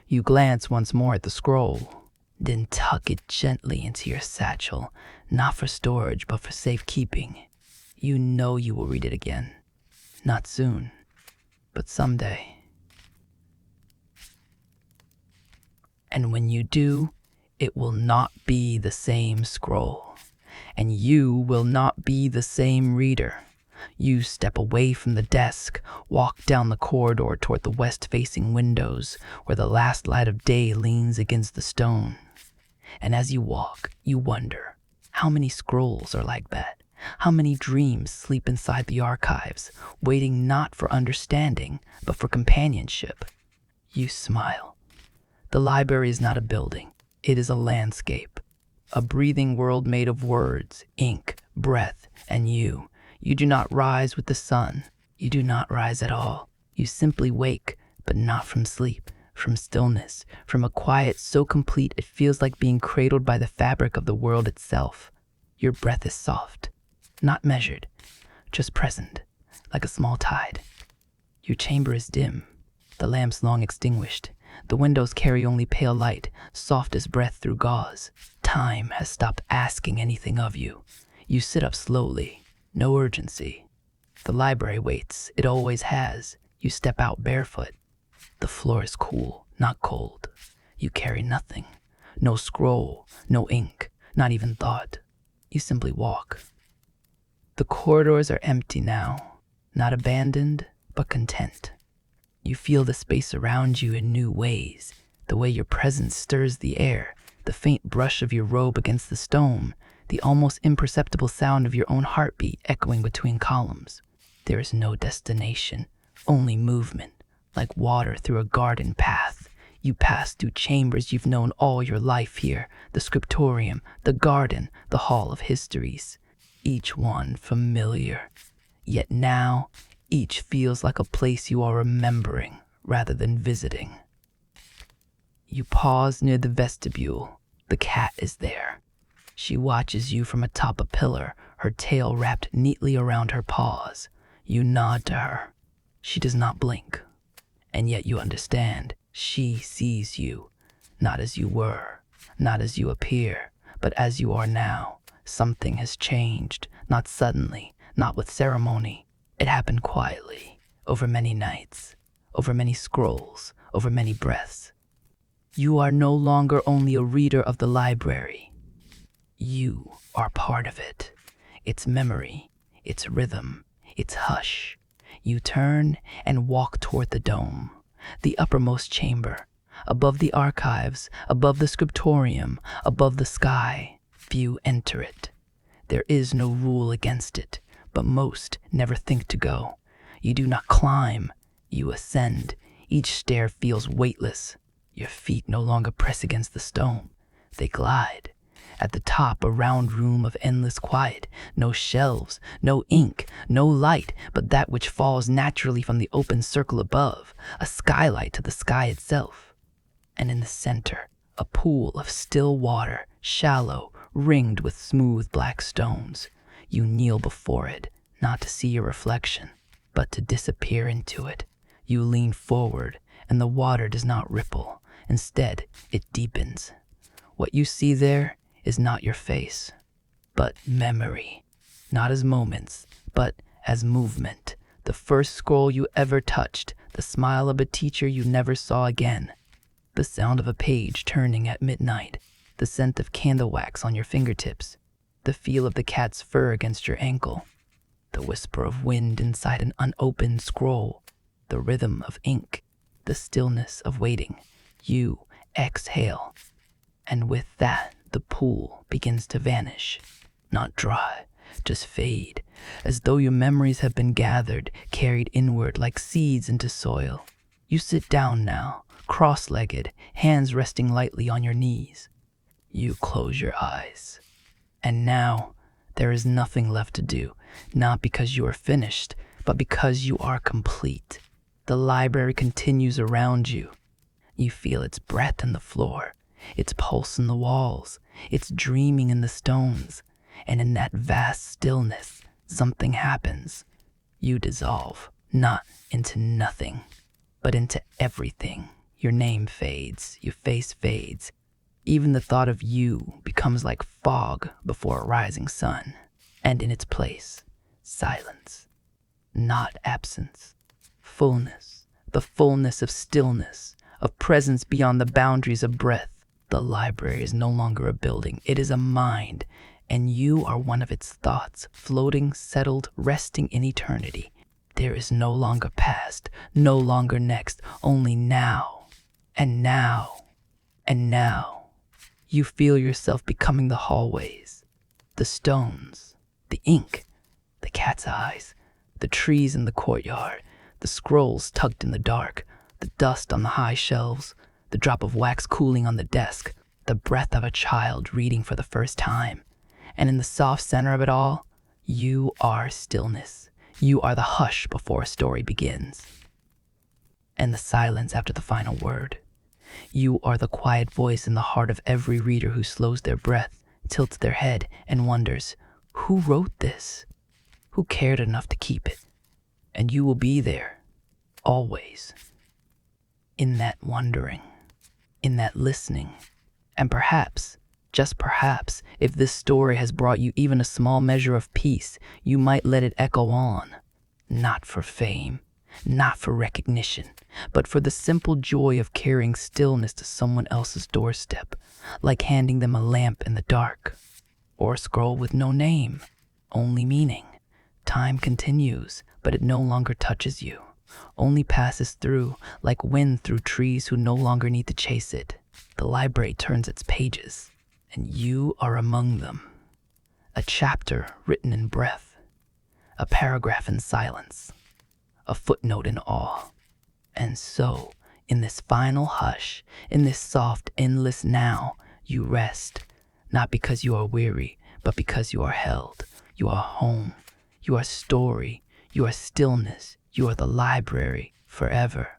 You glance once more at the scroll, then tuck it gently into your satchel, not for storage, but for safekeeping. You know you will read it again. Not soon, but someday. And when you do, it will not be the same scroll, and you will not be the same reader. You step away from the desk, walk down the corridor toward the west-facing windows, where the last light of day leans against the stone. And as you walk, you wonder, how many scrolls are like that? How many dreams sleep inside the archives, waiting not for understanding, but for companionship? You smile. The library is not a building. It is a landscape, a breathing world made of words, ink, breath, and you. You do not rise with the sun. You do not rise at all. You simply wake, but not from sleep, from stillness, from a quiet so complete it feels like being cradled by the fabric of the world itself. Your breath is soft, not measured, just present, like a small tide. Your chamber is dim, the lamps long extinguished. The windows carry only pale light, soft as breath through gauze. Time has stopped asking anything of you. You sit up slowly, no urgency. The library waits, it always has. You step out barefoot. The floor is cool, not cold. You carry nothing. No scroll, no ink, not even thought. You simply walk. The corridors are empty now, not abandoned, but content. You feel the space around you in new ways, the way your presence stirs the air, the faint brush of your robe against the stone, the almost imperceptible sound of your own heartbeat echoing between columns. There is no destination, only movement, like water through a garden path. You pass through chambers you've known all your life here, the scriptorium, the garden, the hall of histories, each one familiar. Yet now, each feels like a place you are remembering rather than visiting. You pause near the vestibule. The cat is there. She watches you from atop a pillar, her tail wrapped neatly around her paws. You nod to her. She does not blink. And yet you understand. She sees you, not as you were, not as you appear, but as you are now. Something has changed, not suddenly, not with ceremony. It happened quietly, over many nights, over many scrolls, over many breaths. You are no longer only a reader of the library. You are part of it. Its memory, its rhythm, its hush. You turn and walk toward the dome, the uppermost chamber, above the archives, above the scriptorium, above the sky. Few enter it. There is no rule against it, but most never think to go. You do not climb, you ascend. Each stair feels weightless. Your feet no longer press against the stone. They glide. At the top, a round room of endless quiet. No shelves, no ink, no light, but that which falls naturally from the open circle above, a skylight to the sky itself. And in the center, a pool of still water, shallow, ringed with smooth black stones. You kneel before it, not to see your reflection, but to disappear into it. You lean forward, and the water does not ripple. Instead, it deepens. What you see there is not your face, but memory. Not as moments, but as movement. The first scroll you ever touched, the smile of a teacher you never saw again, the sound of a page turning at midnight, the scent of candle wax on your fingertips, the feel of the cat's fur against your ankle, the whisper of wind inside an unopened scroll, the rhythm of ink, the stillness of waiting. You exhale, and with that, the pool begins to vanish. Not dry, just fade, as though your memories have been gathered, carried inward like seeds into soil. You sit down now, cross-legged, hands resting lightly on your knees. You close your eyes. And now, there is nothing left to do, not because you are finished, but because you are complete. The library continues around you. You feel its breath in the floor, its pulse in the walls, its dreaming in the stones, and in that vast stillness, something happens. You dissolve, not into nothing, but into everything. Your name fades, your face fades. Even the thought of you becomes like fog before a rising sun. And in its place, silence, not absence, fullness, the fullness of stillness, of presence beyond the boundaries of breath. The library is no longer a building, it is a mind, and you are one of its thoughts, floating, settled, resting in eternity. There is no longer past, no longer next, only now, and now, and now. You feel yourself becoming the hallways, the stones, the ink, the cat's eyes, the trees in the courtyard, the scrolls tucked in the dark, the dust on the high shelves, the drop of wax cooling on the desk, the breath of a child reading for the first time. And in the soft center of it all, you are stillness. You are the hush before a story begins, and the silence after the final word. You are the quiet voice in the heart of every reader who slows their breath, tilts their head, and wonders, who wrote this? Who cared enough to keep it? And you will be there, always, in that wondering, in that listening. And perhaps, just perhaps, if this story has brought you even a small measure of peace, you might let it echo on, not for fame, not for recognition, but for the simple joy of carrying stillness to someone else's doorstep, like handing them a lamp in the dark, or a scroll with no name, only meaning. Time continues, but it no longer touches you, only passes through, like wind through trees who no longer need to chase it. The library turns its pages, and you are among them. A chapter written in breath, a paragraph in silence, a footnote in awe. And so, in this final hush, in this soft, endless now, you rest, not because you are weary, but because you are held. You are home. You are story. You are stillness. You are the library forever.